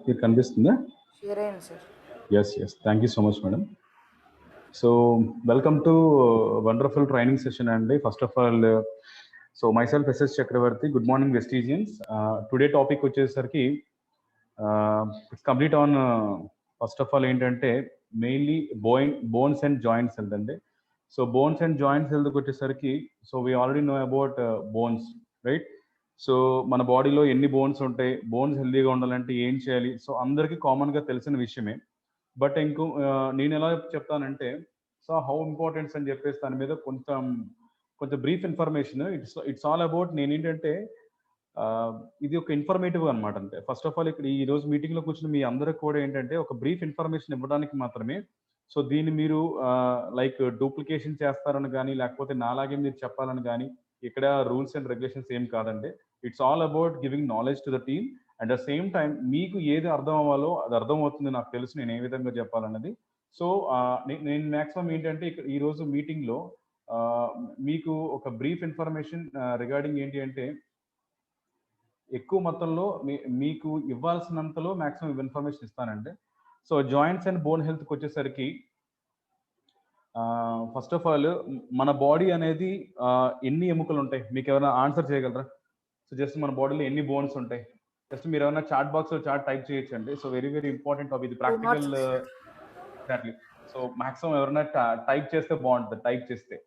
మీకు కనిపిస్తుందా? షేర్ అయ్యింది sir. Yes. Thank you so much, madam. So, welcome to wonderful training session. And first of all, so myself, SS Chakravarti. Good morning, Vestigians. Today topic వచ్చేసరికి it's complete on first of all ఏంటంటే mainly bones and joints health అండి. So bones and joints హెల్త్కి వచ్చేసరికి so we already know about bones, right? So మన బాడీలో ఎన్ని bones ఉంటాయి, bones హెల్తీగా ఉండాలంటే ఏం చేయాలి, సో అందరికీ కామన్గా తెలిసిన విషయమే. బట్ నేను ఎలా చెప్తానంటే సో హౌ ఇంపార్టెన్స్ అని చెప్పేసి దాని మీద కొంచెం brief information. It's all about నేనేంటంటే ఇది ఒక ఇన్ఫర్మేటివ్ అనమాట. అంతే. ఫస్ట్ ఆఫ్ ఆల్ ఇక్కడ ఈ రోజు మీటింగ్లో కూర్చుని మీ అందరికి కూడా ఏంటంటే ఒక బ్రీఫ్ ఇన్ఫర్మేషన్ ఇవ్వడానికి మాత్రమే. సో దీన్ని మీరు లైక్ డూప్లికేషన్ చేస్తారని కానీ లేకపోతే నాలాగే మీరు చెప్పాలని కానీ ఇక్కడ రూల్స్ అండ్ రెగ్యులేషన్స్ ఏం కాదండి. It's all about giving knowledge to the team. And the same time మీకు ఏది అర్థం అవ్వాలో అది అర్థం అవుతుంది, నాకు తెలుసు నేను ఏ విధంగా చెప్పాలన్నది. సో నేను మ్యాక్సిమం ఏంటంటే ఇక్కడ ఈరోజు మీటింగ్లో మీకు ఒక బ్రీఫ్ ఇన్ఫర్మేషన్ రిగార్డింగ్ ఏంటి అంటే ఎక్కువ మొత్తంలో మీకు ఇవ్వాల్సినంతలో మ్యాక్సిమం ఇన్ఫర్మేషన్ ఇస్తానండి. సో జాయింట్స్ అండ్ బోన్ హెల్త్కి వచ్చేసరికి ఫస్ట్ ఆఫ్ ఆల్ మన బాడీ అనేది ఎన్ని ఎముకలు ఉంటాయి మీకు ఎవరైనా ఆన్సర్ చేయగలరా? సో జస్ట్ మన బాడీలో ఎన్ని బోన్స్ ఉంటాయి? జస్ట్ మీరు ఏమైనా చాట్ బాక్స్లో చాట్ టైప్ చేయొచ్చండి. సో వెరీ ఇంపార్టెంట్ టాపిక్, ఇది ప్రాక్టికల్. ఎగ్జాక్ట్లీ. సో మ్యాక్సిమం ఎవరైనా టైప్ చేస్తే బాగుంటుంది, టైప్ చేస్తే.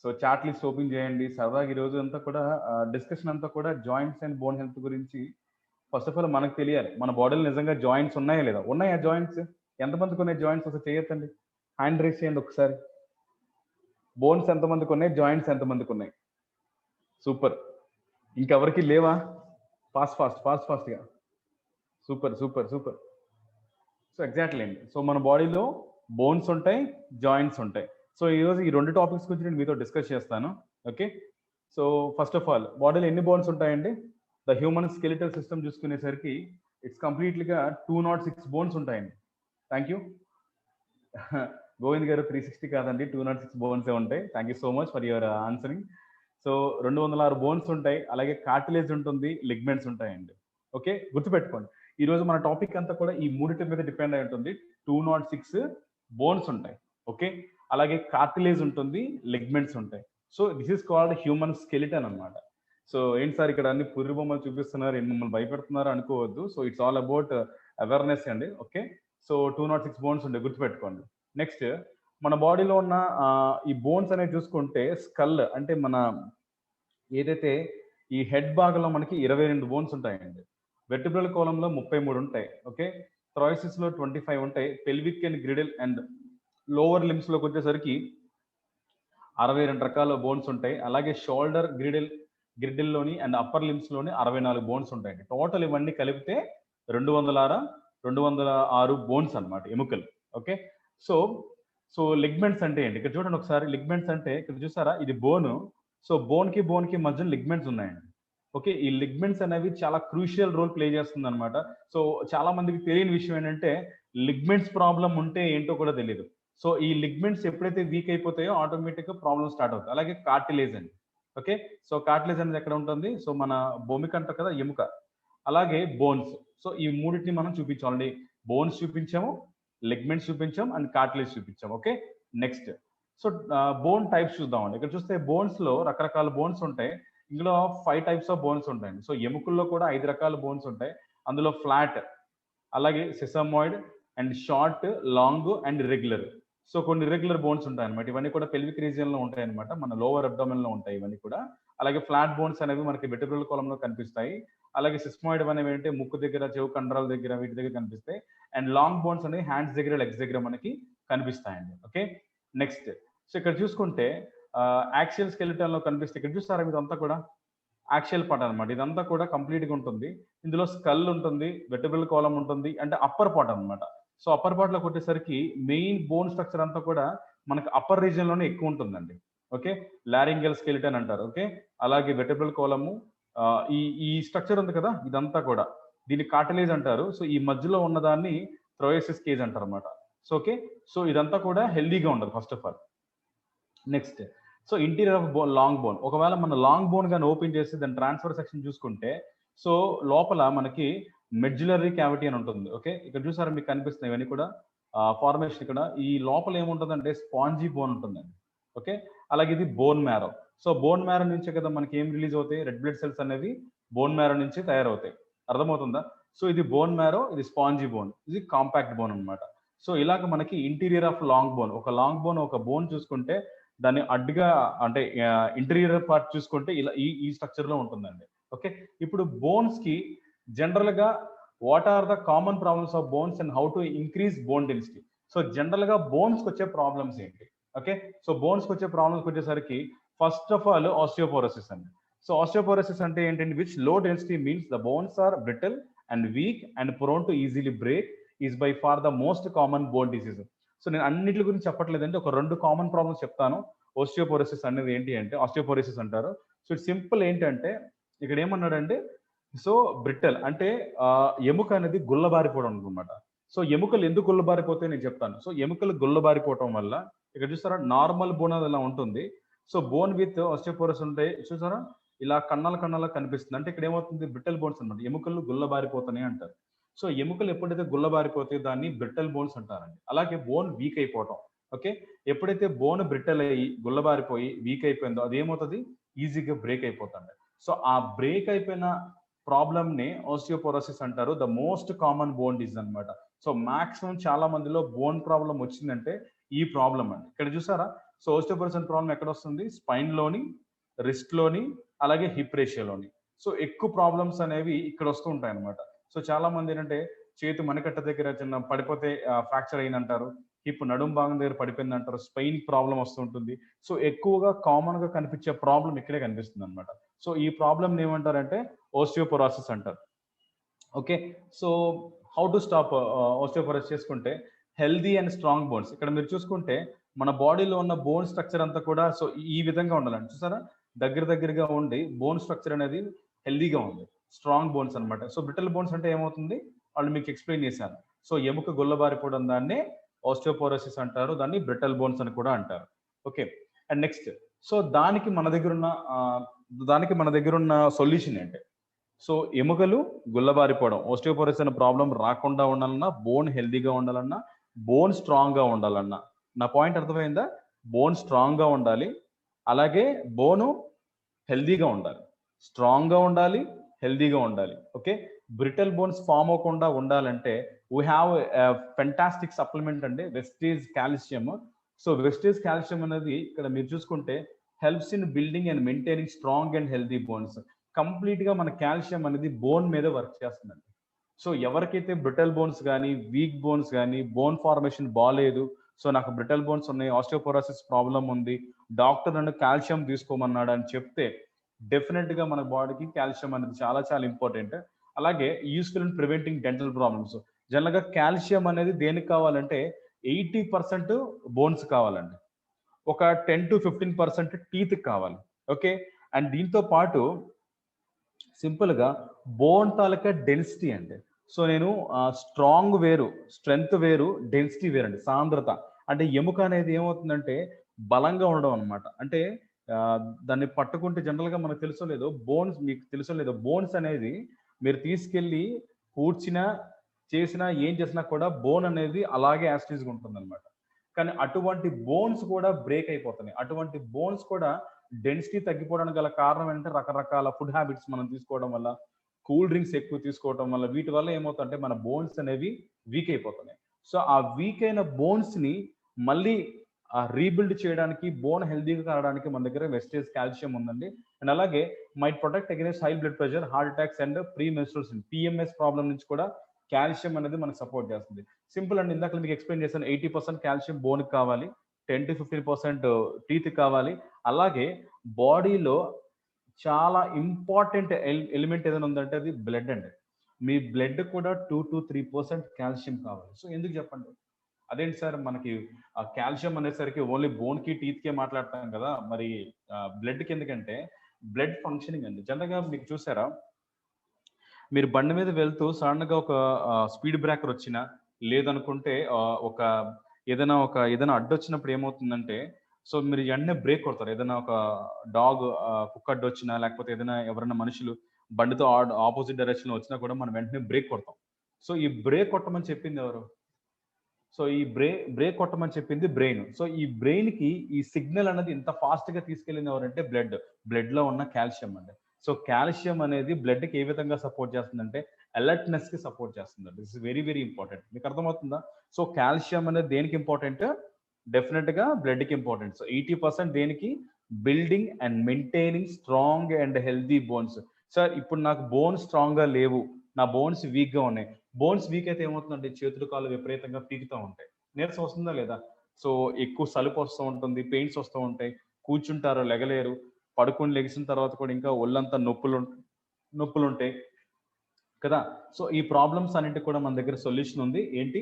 సో చాట్ లిస్ట్ ఓపెన్ చేయండి. సరదాగా ఈ రోజు అంతా కూడా డిస్కషన్ అంతా కూడా జాయింట్స్ అండ్ బోన్ హెల్త్ గురించి. ఫస్ట్ ఆఫ్ ఆల్ మనకు తెలియాలి మన బాడీలో నిజంగా జాయింట్స్ ఉన్నాయా లేదా. ఉన్నాయా జాయింట్స్? ఎంతమందికి ఉన్నాయి జాయింట్స్? ఒకసారి చేయొద్దండి, హ్యాండ్ రేస్ చేయండి ఒకసారి. బోన్స్ ఎంతమందికి ఉన్నాయి, జాయింట్స్ ఎంతమందికి ఉన్నాయి? సూపర్. ఇంకెవరికి లేవా? ఫాస్ట్గా. సూపర్. సో ఎగ్జాక్ట్లీ అండి. సో మన బాడీలో బోన్స్ ఉంటాయి, జాయింట్స్ ఉంటాయి. సో ఈరోజు ఈ రెండు టాపిక్స్ గురించి నేను మీతో డిస్కస్ చేస్తాను. Okay. So first of all బాడీలో ఎన్ని బోన్స్ ఉంటాయండి? ద హ్యూమన్ స్కెలిటల్ సిస్టమ్ చూసుకునేసరికి ఇట్స్ కంప్లీట్లీగా 206 బోన్స్ ఉంటాయండి. Thank you Govind garu. 360 కాదండి, 206 బోన్సే ఉంటాయి. Thank you so much for your answering. So 206 bones ఉంటాయి, అలాగే కార్టిలేజ్ ఉంటుంది, లిగ్మెంట్స్ ఉంటాయండి. ఓకే, గుర్తుపెట్టుకోండి. ఈరోజు మన టాపిక్ అంతా కూడా ఈ మూడింటి మీద డిపెండ్ అయి ఉంటుంది. 206 బోన్స్ ఉంటాయి, ఓకే, అలాగే కార్టిలేజ్ ఉంటుంది, లిగ్మెంట్స్ ఉంటాయి. So this is called human skeleton అనమాట. సో ఏంటి సార్ ఇక్కడ అన్ని పుర్రి బొమ్మలు చూపిస్తున్నారు, మమ్మల్ని భయపెడుతున్నారు అనుకోవద్దు. So it's all about awareness అండి. ఓకే. సో 206 బోన్స్ ఉంటాయి, గుర్తుపెట్టుకోండి. నెక్స్ట్ మన బాడీలో ఉన్న ఈ బోన్స్ అనేవి చూసుకుంటే స్కల్ అంటే మన ఏదైతే ఈ హెడ్ భాగంలో మనకి 22 బోన్స్ ఉంటాయండి. వెర్టిబ్రల్ కాలంలో 33 ఉంటాయి. ఓకే. థొరాసిస్ లో 25 ఉంటాయి. Pelvic and girdle and lower limbs లోకి వచ్చేసరికి 62 రకాల బోన్స్ ఉంటాయి. అలాగే షోల్డర్ గ్రిడిల్లోని అండ్ అప్పర్ లిమ్స్ లోని 64 బోన్స్ ఉంటాయండి. టోటల్ ఇవన్నీ కలిపితే 206 బోన్స్ అన్నమాట, ఎముకలు. ఓకే. సో లిగ్మెంట్స్ అంటే ఏంటి? ఇక్కడ చూడండి ఒకసారి. లిగ్మెంట్స్ అంటే ఇక్కడ చూసారా, ఇది బోన్. సో బోన్ కి మధ్య లిగ్మెంట్స్ ఉన్నాయండి. ఓకే. ఈ లిగ్మెంట్స్ అనేవి చాలా క్రూషియల్ రోల్ ప్లే చేస్తుంది అనమాట. సో చాలా మందికి తెలియని విషయం ఏంటంటే లిగ్మెంట్స్ ప్రాబ్లం ఉంటే ఏంటో కూడా తెలియదు. సో ఈ లిగ్మెంట్స్ ఎప్పుడైతే వీక్ అయిపోతాయో ఆటోమేటిక్ గా ప్రాబ్లమ్ స్టార్ట్ అవుతుంది. అలాగే కార్టిలేజ్ అండి. ఓకే. సో కార్టిలేజ్ అనేది ఎక్కడ ఉంటుంది? సో మన భూమిక అంటారు కదా, ఎముక. అలాగే బోన్స్. సో ఈ మూడింటిని మనం చూపించాలండి. బోన్స్ చూపించాము, లిగ్మెంట్స్ చూపించాం, అండ్ కార్టిలేజ్ చూపించాం. Okay. Next so bone types చూద్దామండి. ఇక్కడ చూస్తే బోన్స్ లో రకరకాల బోన్స్ ఉంటాయి. ఇందులో 5 టైప్స్ ఆఫ్ బోన్స్ ఉంటాయండి. సో ఎముకల్లో కూడా 5 రకాల బోన్స్ ఉంటాయి. అందులో ఫ్లాట్, అలాగే sesamoid and short, long and regular. So కొన్ని రెగ్యులర్ బోన్స్ ఉంటాయి అనమాట. ఇవన్నీ కూడా పెల్విక్ రీజియన్ లో ఉంటాయి అనమాట, మన లోవర్ అబ్డామిన్ లో ఉంటాయి ఇవన్నీ కూడా. అలాగే ఫ్లాట్ బోన్స్ అనేవి మనకి వెర్టిబ్రల్ కాలంలో కనిపిస్తాయి. అలాగే సిస్మాయిడ్ అనేవి ఏంటంటే ముక్కు దగ్గర, చెవు కండరాల దగ్గర, వీటి దగ్గర కనిపిస్తాయి. అండ్ లాంగ్ బోన్స్ అనేవి హ్యాండ్స్ దగ్గర, లెగ్స్ దగ్గర మనకి కనిపిస్తాయండి. ఓకే. నెక్స్ట్ సో ఇక్కడ చూసుకుంటే యాక్సియల్ స్కెలిటన్ లో కనిపిస్తే ఇక్కడ చూస్తారా, ఇదంతా కూడా యాక్సియల్ పార్ట్ అనమాట. ఇదంతా కూడా కంప్లీట్ గా ఉంటుంది. ఇందులో స్కల్ ఉంటుంది, వెర్టిబ్రల్ కాలం ఉంటుంది, అంటే అప్పర్ పార్ట్ అనమాట. సో అప్పర్ పార్ట్ లోకి వచ్చేసరికి మెయిన్ బోన్ స్ట్రక్చర్ అంతా కూడా మనకి అప్పర్ రీజియన్ లోనే ఎక్కువ ఉంటుందండి. ఓకే. లారింగల్ స్కెలిటన్ అంటారు. ఓకే. అలాగే వెర్టిబ్రల్ కాలము, ఈ స్ట్రక్చర్ ఉంది కదా, ఇదంతా కూడా దీన్ని కార్టిలేజ్ అంటారు. సో ఈ మధ్యలో ఉన్నదాన్ని థొరాసిస్ కేజ్ అంటారు అనమాట. So okay. సో ఇదంతా కూడా హెల్దీగా ఉండదు first of all. Next so interior of long bone. ఒకవేళ మన లాంగ్ బోన్ కానీ ఓపెన్ చేసి దాని ట్రాన్స్ఫర్ సెక్షన్ చూసుకుంటే సో లోపల మనకి మెడ్యులరీ క్యావిటీ అని ఉంటుంది. ఓకే, ఇక్కడ చూసారా మీకు కనిపిస్తున్నాయి ఇవన్నీ కూడా ఫార్మేషన్. ఇక్కడ ఈ లోపల ఏముంటుందంటే స్పాంజీ బోన్ ఉంటుందండి. ఓకే, అలాగే ఇది bone marrow. So bone marrow నుంచే కదా మనకి ఏం రిలీజ్ అవుతాయి, రెడ్ బ్లడ్ సెల్స్ అనేవి బోన్ మ్యారో నుంచి తయారవుతాయి. అర్థమవుతుందా? సో ఇది బోన్ మ్యారో, ఇది స్పాంజీ బోన్, ఇది కాంపాక్ట్ బోన్ అనమాట. సో ఇలాగ మనకి ఇంటీరియర్ ఆఫ్ లాంగ్ బోన్, ఒక లాంగ్ బోన్ ఒక బోన్ చూసుకుంటే దాన్ని అడ్డుగా అంటే ఇంటీరియర్ పార్ట్ చూసుకుంటే ఇలా ఈ స్ట్రక్చర్ లో ఉంటుందండి. ఓకే, ఇప్పుడు బోన్స్ కి జనరల్ గా what are the common problems of bones and how to increase bone density. So general గా బోన్స్ కి వచ్చే ప్రాబ్లమ్స్ ఏంటి? ఓకే, సో బోన్స్ కి వచ్చే ప్రాబ్లమ్స్ వచ్చేసరికి ఫస్ట్ ఆఫ్ ఆల్ ఆస్టియోపోరోసిస్ అండి. సో ఆస్టియోపోరోసిస్ అంటే ఏంటంటే which low density means the bones are brittle and weak and prone to easily break is by far the most common bone disease. So నేను అన్నిటి గురించి చెప్పట్లేదంటే ఒక 2 common problems చెప్తాను. Osteoporosis అనేది ఏంటి అంటే, ఆస్టియోపోరోసిస్ అంటారు. సో ఇట్ సింపుల్ ఏంటంటే ఇక్కడ ఏమన్నాడంటే, సో బ్రిటల్ అంటే ఎముక అనేది గుల్లబారిపోవడం అనమాట. సో ఎముకలు ఎందుకు గుల్లబారిపోతాయి నేను చెప్తాను. సో ఎముకలు గుల్లబారిపోవటం వల్ల ఇక్కడ చూసారా నార్మల్ బోన్ అది ఇలా ఉంటుంది. సో బోన్ విత్ ఆస్టియోపోరోసిస్ ఉంటే చూసారా ఇలా కన్నాల కనిపిస్తుంది. అంటే ఇక్కడ ఏమవుతుంది, బ్రిటల్ బోన్స్ అనమాట. ఎముకలు గుల్లబారిపోతున్నాయి అంటారు. సో ఎముకలు ఎప్పుడైతే గుల్లబారిపోతే దాన్ని బ్రిటల్ బోన్స్ అంటారండి. అలాగే బోన్ వీక్ అయిపోవటం. ఓకే, ఎప్పుడైతే బోన్ బ్రిటల్ అయ్యి గుల్లబారిపోయి వీక్ అయిపోయిందో అదేమవుతుంది, ఈజీగా బ్రేక్ అయిపోతుంది. సో ఆ బ్రేక్ అయిపోయిన ప్రాబ్లమ్ ని ఆస్టియోపోరోసిస్ అంటారు. The most common bone disease అనమాట. సో మాక్సిమం చాలా మందిలో బోన్ ప్రాబ్లం వచ్చిందంటే ఈ ప్రాబ్లం అండి. ఇక్కడ చూసారా, సో ఆస్టియోపోరోసిస్ ప్రాబ్లం ఎక్కడ వస్తుంది, స్పైన్ లోని, రిస్ట్ లోని, అలాగే హిప్ రేషియోలోని. సో ఎక్కువ ప్రాబ్లమ్స్ అనేవి ఇక్కడ వస్తూ ఉంటాయి అనమాట. సో చాలా మంది ఏంటంటే చేతి మణికట్ట దగ్గర చిన్న పడిపోతే ఫ్రాక్చర్ అయిందంటారు, హిప్ నడుం భాగం దగ్గర పడిపోయింది అంటారు, స్పైన్ ప్రాబ్లం వస్తుంటుంది. సో ఎక్కువగా కామన్ గా కనిపించే ప్రాబ్లం ఇక్కడే కనిపిస్తుంది అనమాట. సో ఈ ప్రాబ్లం ఏమంటారంటే ఓస్టియోపోరోసిస్ అంటారు. Okay, so how to stop osteoporosis చేసుకుంటే హెల్దీ అండ్ స్ట్రాంగ్ బోన్స్. ఇక్కడ మీరు చూసుకుంటే మన బాడీలో ఉన్న బోన్ స్ట్రక్చర్ అంతా కూడా సో ఈ విధంగా ఉండాలండి. చూసారా దగ్గరగా ఉండి బోన్ స్ట్రక్చర్ అనేది హెల్దీగా ఉంది, స్ట్రాంగ్ బోన్స్ అనమాట. సో బ్రిటల్ బోన్స్ అంటే ఏమవుతుంది, వాళ్ళు మీకు ఎక్స్ప్లెయిన్ చేశాను. సో ఎముక గుల్లబారిపోవడం దాన్ని ఆస్టియోపోరోసిస్ అంటారు, దాన్ని బ్రిటల్ బోన్స్ అని కూడా అంటారు. ఓకే, అండ్ నెక్స్ట్ సో దానికి మన దగ్గర ఉన్న సొల్యూషన్ ఏంటి? సో ఎముకలు గుల్లబారిపోవడం, ఓస్టియోపోరోసిస్ అనే ప్రాబ్లం రాకుండా ఉండాలన్నా, బోన్ హెల్దీగా ఉండాలన్నా, బోన్ స్ట్రాంగ్ గా ఉండాలన్నా, నా పాయింట్ అర్థమైందా? బోన్ స్ట్రాంగ్ గా ఉండాలి, అలాగే బోను హెల్దీగా ఉండాలి, స్ట్రాంగ్ గా ఉండాలి, హెల్దీగా ఉండాలి. ఓకే, బ్రిటల్ బోన్స్ ఫామ్ అవ్వకుండా ఉండాలంటే వీ హ్యావ్ ఫెంటాస్టిక్ సప్లిమెంట్ అండి, Vestige calcium. So Vestige calcium అనేది ఇక్కడ మీరు చూసుకుంటే helps in building and maintaining strong and healthy bones. Complete గా మన కాల్షియం అనేది బోన్ మీద వర్క్ చేస్తుందండి. సో ఎవరికైతే బ్రిటల్ బోన్స్ కానీ, వీక్ బోన్స్ కానీ, బోన్ ఫార్మేషన్ బాగాలేదు, సో నాకు బ్రిటల్ బోన్స్ ఉన్నాయి, ఆస్టియోపోరోసిస్ ప్రాబ్లం ఉంది, డాక్టర్ నన్ను కాల్షియం తీసుకోమన్నాడు అని చెప్తే డెఫినెట్ గా మన బాడీకి కాల్షియం అనేది చాలా చాలా ఇంపార్టెంట్. అలాగే useful in preventing dental problems. General గా కాల్షియం అనేది దేనికి కావాలంటే 80% బోన్స్ కావాలండి, ఒక 10-15% టీత్ కావాలి. ఓకే, అండ్ దీంతో పాటు సింపుల్ గా బోన్ తాలూకా డెన్సిటీ అండి. సో నేను స్ట్రాంగ్ వేరు, స్ట్రెంగ్త్ వేరు, డెన్సిటీ వేరు అండి, సాంద్రత. అంటే ఎముక అనేది ఏమవుతుందంటే బలంగా ఉండడం అనమాట. అంటే దాన్ని పట్టుకుంటే జనరల్ గా మనకు తెలుసో లేదో, బోన్స్ మీకు తెలుసో లేదో, బోన్స్ అనేది మీరు తీసుకెళ్లి కూర్చినా చేసినా ఏం చేసినా కూడా బోన్ అనేది అలాగే యాస్టీజ్గా ఉంటుంది అనమాట. కానీ అటువంటి బోన్స్ కూడా బ్రేక్ అయిపోతున్నాయి. అటువంటి బోన్స్ కూడా డెన్సిటీ తగ్గిపోవడానికి గల కారణం ఏంటంటే రకరకాల ఫుడ్ హ్యాబిట్స్ మనం తీసుకోవడం వల్ల, కూల్ డ్రింక్స్ ఎక్కువ తీసుకోవడం వల్ల, వీటి వల్ల ఏమవుతుందంటే మన బోన్స్ అనేవి వీక్ అయిపోతున్నాయి. సో ఆ వీక్ అయిన బోన్స్ ని మళ్ళీ రీబిల్డ్ చేయడానికి, బోన్ హెల్దీగా కావడానికి మన దగ్గర వెస్టేజ్ కాల్షియం ఉందండి. అండ్ అలాగే might protect against high blood pressure, heart attacks and pre menstrual syndrome, PMS problem నుంచి కూడా కాల్షియం అనేది మనకు సపోర్ట్ చేస్తుంది. సింపుల్ అండి, ఇందాక మీకు ఎక్స్ప్లెయిన్ చేశాను, 80% కాల్షియం బోన్కి కావాలి, 10-15% టీత్ కావాలి. అలాగే బాడీలో చాలా ఇంపార్టెంట్ ఎలిమెంట్ ఏదైనా ఉందంటే అది బ్లడ్ అండి. మీ బ్లడ్ కూడా 2-3% కాల్షియం కావాలి. సో ఎందుకు చెప్పండి, అదేంటి సార్ మనకి కాల్షియం అనేసరికి ఓన్లీ బోన్ కి టీత్ కే మాట్లాడతాం కదా, మరి బ్లడ్ కి ఎందుకంటే బ్లడ్ ఫంక్షనింగ్ అండి. జనరల్గా మీకు చూసారా, మీరు బండి మీద వెళ్తూ సడన్ గా ఒక స్పీడ్ బ్రేకర్ వచ్చినా, లేదనుకుంటే ఒక ఏదైనా అడ్డు వచ్చినప్పుడు ఏమవుతుందంటే, సో మీరు వెంటనే బ్రేక్ కొడతారు. ఏదైనా ఒక డాగ్ కుక్క అడ్డు వచ్చినా, లేకపోతే ఏదైనా ఎవరైనా మనుషులు బండితో ఆపోజిట్ డైరెక్షన్ లో వచ్చినా కూడా మనం వెంటనే బ్రేక్ కొడతాం. సో ఈ బ్రేక్ కొట్టమని చెప్పింది ఎవరు? సో ఈ బ్రేక్ కొట్టమని చెప్పింది బ్రెయిన్. సో ఈ బ్రెయిన్ కి ఈ సిగ్నల్ అనేది ఇంత ఫాస్ట్ గా తీసుకెళ్ళింది ఎవరంటే బ్లడ్ లో ఉన్న కాల్షియం అండి. సో కాల్షియం అనేది బ్లడ్ కి ఏ విధంగా సపోర్ట్ చేస్తుందంటే అలర్ట్నెస్ కి సపోర్ట్ చేస్తుంది. This is very very important. మీకు అర్థమవుతుందా? సో కాల్షియం అనేది దేనికి ఇంపార్టెంట్? డెఫినెట్ గా బ్లడ్ కి ఇంపార్టెంట్. సో 80% దేనికి? Building and maintaining strong and healthy bones. Sir ఇప్పుడు నాకు బోన్స్ స్ట్రాంగ్ గా లేవు, నా బోన్స్ వీక్ గా ఉన్నాయి. బోన్స్ వీక్ అయితే ఏమవుతుందంటే చేతులు కాళ్ళు విపరీతంగా పీకుతూ ఉంటాయి. నీరసం వస్తుందా లేదా? సో ఎక్కువ సలుపు వస్తూ ఉంటుంది, పెయిన్స్ వస్తూ ఉంటాయి, కూర్చుంటారు లెగలేరు, పడుకొని లెగిసిన తర్వాత కూడా ఇంకా ఒళ్ళంతా నొప్పులు ఉంటాయి కదా. సో ఈ ప్రాబ్లమ్స్ అన్నింటికి కూడా మన దగ్గర సొల్యూషన్ ఉంది. ఏంటి?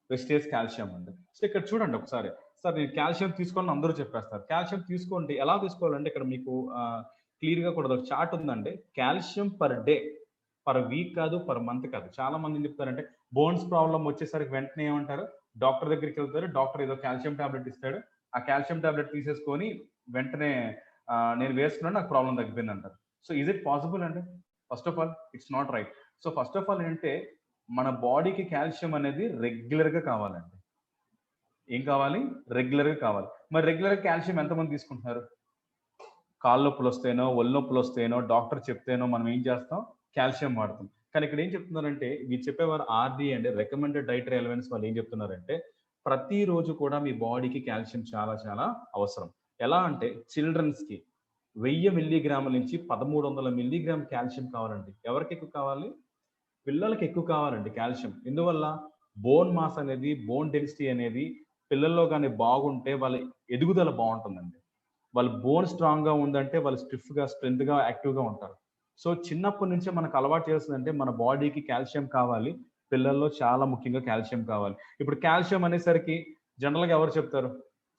వెస్టేజ్ కాల్షియం అండి. సో ఇక్కడ చూడండి ఒకసారి. సార్ నేను కాల్షియం తీసుకోవాలని అందరూ చెప్పేస్తారు. కాల్షియం తీసుకోండి, ఎలా తీసుకోవాలంటే ఇక్కడ మీకు క్లియర్ గా కూడా ఒక చార్ట్ ఉందండి. Calcium per day, per week కాదు, పర్ మంత్ కాదు. చాలా మంది ఏం చెప్తారంటే బోన్స్ ప్రాబ్లం వచ్చేసరికి వెంటనే ఏమంటారు, డాక్టర్ దగ్గరికి వెళ్తారు, డాక్టర్ ఏదో కాల్షియం టాబ్లెట్ ఇస్తాడు, ఆ కాల్షియం టాబ్లెట్ తీసేసుకొని వెంటనే నేను వేసుకున్నాను, నాకు ప్రాబ్లం తగ్గిపోయింది అంటారు. సో ఇజ్ ఇట్ పాసిబుల్ అండి? First of all it's not right. So first of all ఏంటంటే మన బాడీకి కాల్షియం అనేది రెగ్యులర్ గా కావాలండి. ఏం కావాలి? రెగ్యులర్ గా కావాలి. మరి రెగ్యులర్ గా కాల్షియం ఎంతమంది తీసుకుంటున్నారు? కాళ్ళ నొప్పులు వస్తేనో ఒళ్ళు నొప్పులు వస్తేనో డాక్టర్ చెప్తేనో మనం ఏం చేస్తాం? కాల్షియం వాడతాం. కానీ ఇక్కడ ఏం చెప్తున్నారంటే వీరు చెప్పేవారు RD and recommended dietary allowance వాళ్ళు ఏం చెప్తున్నారంటే ప్రతిరోజు కూడా మీ బాడీకి కాల్షియం చాలా చాలా అవసరం. ఎలా అంటే చిల్డ్రన్స్ కి 1000 మిల్లీగ్రాముల నుంచి 1300 మిల్లీగ్రామ్ కాల్షియం కావాలండి. ఎవరికి ఎక్కువ కావాలి? పిల్లలకి ఎక్కువ కావాలండి కాల్షియం. ఎందువల్ల? బోన్ మాస్ అనేది, బోన్ డెన్సిటీ అనేది పిల్లల్లో కానీ బాగుంటే వాళ్ళ ఎదుగుదల బాగుంటుందండి. వాళ్ళ బోన్ స్ట్రాంగ్ గా ఉందంటే వాళ్ళు స్టిఫ్ గా, స్ట్రెంత్ గా, యాక్టివ్ గా ఉంటారు. సో చిన్నప్పటి నుంచే మనకు అలవాటు చేస్తుందంటే మన బాడీకి కాల్షియం కావాలి. పిల్లల్లో చాలా ముఖ్యంగా కాల్షియం కావాలి. ఇప్పుడు కాల్షియం అనేసరికి జనరల్ గా ఎవరు చెప్తారు?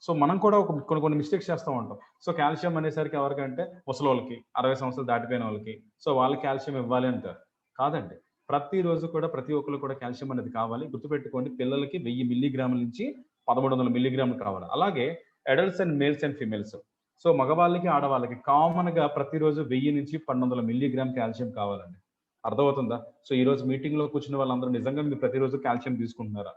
సో మనం కూడా కొన్ని మిస్టేక్స్ చేస్తూ ఉంటాం. సో కాల్షియం అనేసరికి ఎవరికంటే ముసలోళ్ళకి, 60 సంవత్సరాలు దాటిపోయిన వాళ్ళకి, సో వాళ్ళకి కాల్షియం ఇవ్వాలి అంటారు. కాదండి. ప్రతిరోజు కూడా ప్రతి ఒక్కరు కూడా కాల్షియం అనేది కావాలి. గుర్తుపెట్టుకోండి, పిల్లలకి 1000 మిల్లీగ్రాముల నుంచి 1300 మిల్లీగ్రాములు కావాలి. అలాగే adults and males and females, so మగవాళ్ళకి ఆడవాళ్ళకి కామన్ గా ప్రతిరోజు 1000 నుంచి 1200 మిల్లీగ్రామ్ కాల్షియం కావాలండి. అర్థమవుతుందా? సో ఈ రోజు మీటింగ్ లో కూర్చున్న వాళ్ళందరూ నిజంగా మీరు ప్రతిరోజు కాల్షియం తీసుకుంటున్నారా?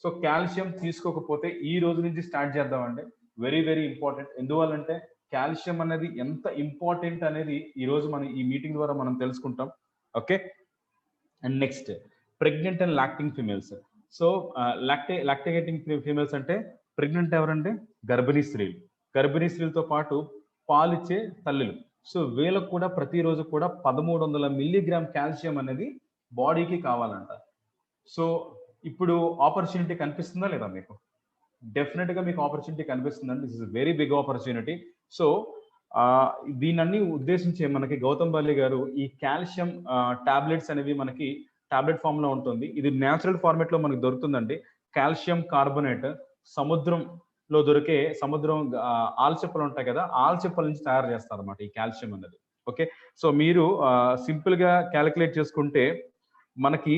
సో కాల్షియం తీసుకోకపోతే ఈ రోజు నుంచి స్టార్ట్ చేద్దామండి. Very very important. ఎందువల్లంటే కాల్షియం అనేది ఎంత ఇంపార్టెంట్ అనేది ఈ రోజు మనం ఈ మీటింగ్ ద్వారా మనం తెలుసుకుంటాం. Okay. And next pregnant and lactating females. So lactating females అంటే ప్రెగ్నెంట్ ఎవరంటే గర్భిణీ స్త్రీలు, గర్భిణీ స్త్రీలతో పాటు పాలిచ్చే తల్లులు. సో వీళ్ళకు కూడా ప్రతిరోజు కూడా 1300 మిల్లీగ్రామ్ కాల్షియం అనేది బాడీకి కావాలంట. సో ఇప్పుడు ఆపర్చునిటీ కనిపిస్తుందా లేదా మీకు? డెఫినెట్ గా మీకు ఆపర్చునిటీ కనిపిస్తుందండి. This is very big opportunity. So దీన్ని ఉద్దేశించి మనకి గౌతమ్ బాలి గారు ఈ కాల్షియం టాబ్లెట్స్ అనేవి మనకి టాబ్లెట్ ఫామ్ లో ఉంటుంది. ఇది న్యాచురల్ ఫార్మేట్ లో మనకు దొరుకుతుందండి. కాల్షియం కార్బోనేట్ సముద్రంలో దొరికే ఆల్చిప్పలు ఉంటాయి కదా, ఆల్చిప్పల నుంచి తయారు చేస్తారు అన్నమాట ఈ కాల్షియం అనేది. ఓకే. సో మీరు సింపుల్ గా క్యాలిక్యులేట్ చేసుకుంటే మనకి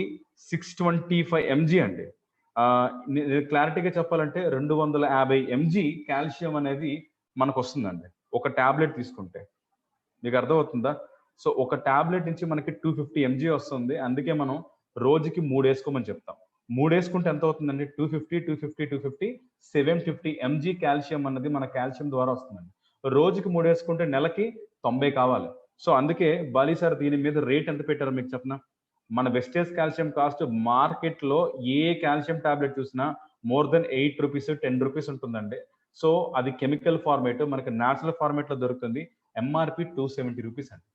625 mg అండి. క్లారిటీగా చెప్పాలంటే 250 mg కాల్షియం అనేది మనకు వస్తుందండి ఒక టాబ్లెట్ తీసుకుంటే. మీకు అర్థమవుతుందా? సో ఒక టాబ్లెట్ నుంచి మనకి 250 mg వస్తుంది. అందుకే మనం రోజుకి 3 వేసుకోమని చెప్తాం. 3 వేసుకుంటే ఎంత అవుతుందండి? 250 750 mg కాల్షియం అన్నది మన కాల్షియం ద్వారా వస్తుందండి. రోజుకి 3 వేసుకుంటే నెలకి 90 కావాలి. సో అందుకే బాలి సార్ దీని మీద రేట్ ఎంత పెట్టారో మీకు చెప్పనా? మన వెస్టేజ్ కాల్షియం కాస్ట్ మార్కెట్ లో ఏ కాల్షియం టాబ్లెట్ చూసినా మోర్ దెన్ 8 రూపీస్ 10 రూపీస్ ఉంటుందండి. సో అది కెమికల్ ఫార్మేట్, మనకి న్యాచురల్ ఫార్మేట్ లో దొరుకుతుంది. ఎంఆర్పి 270 రూపీస్ అండి.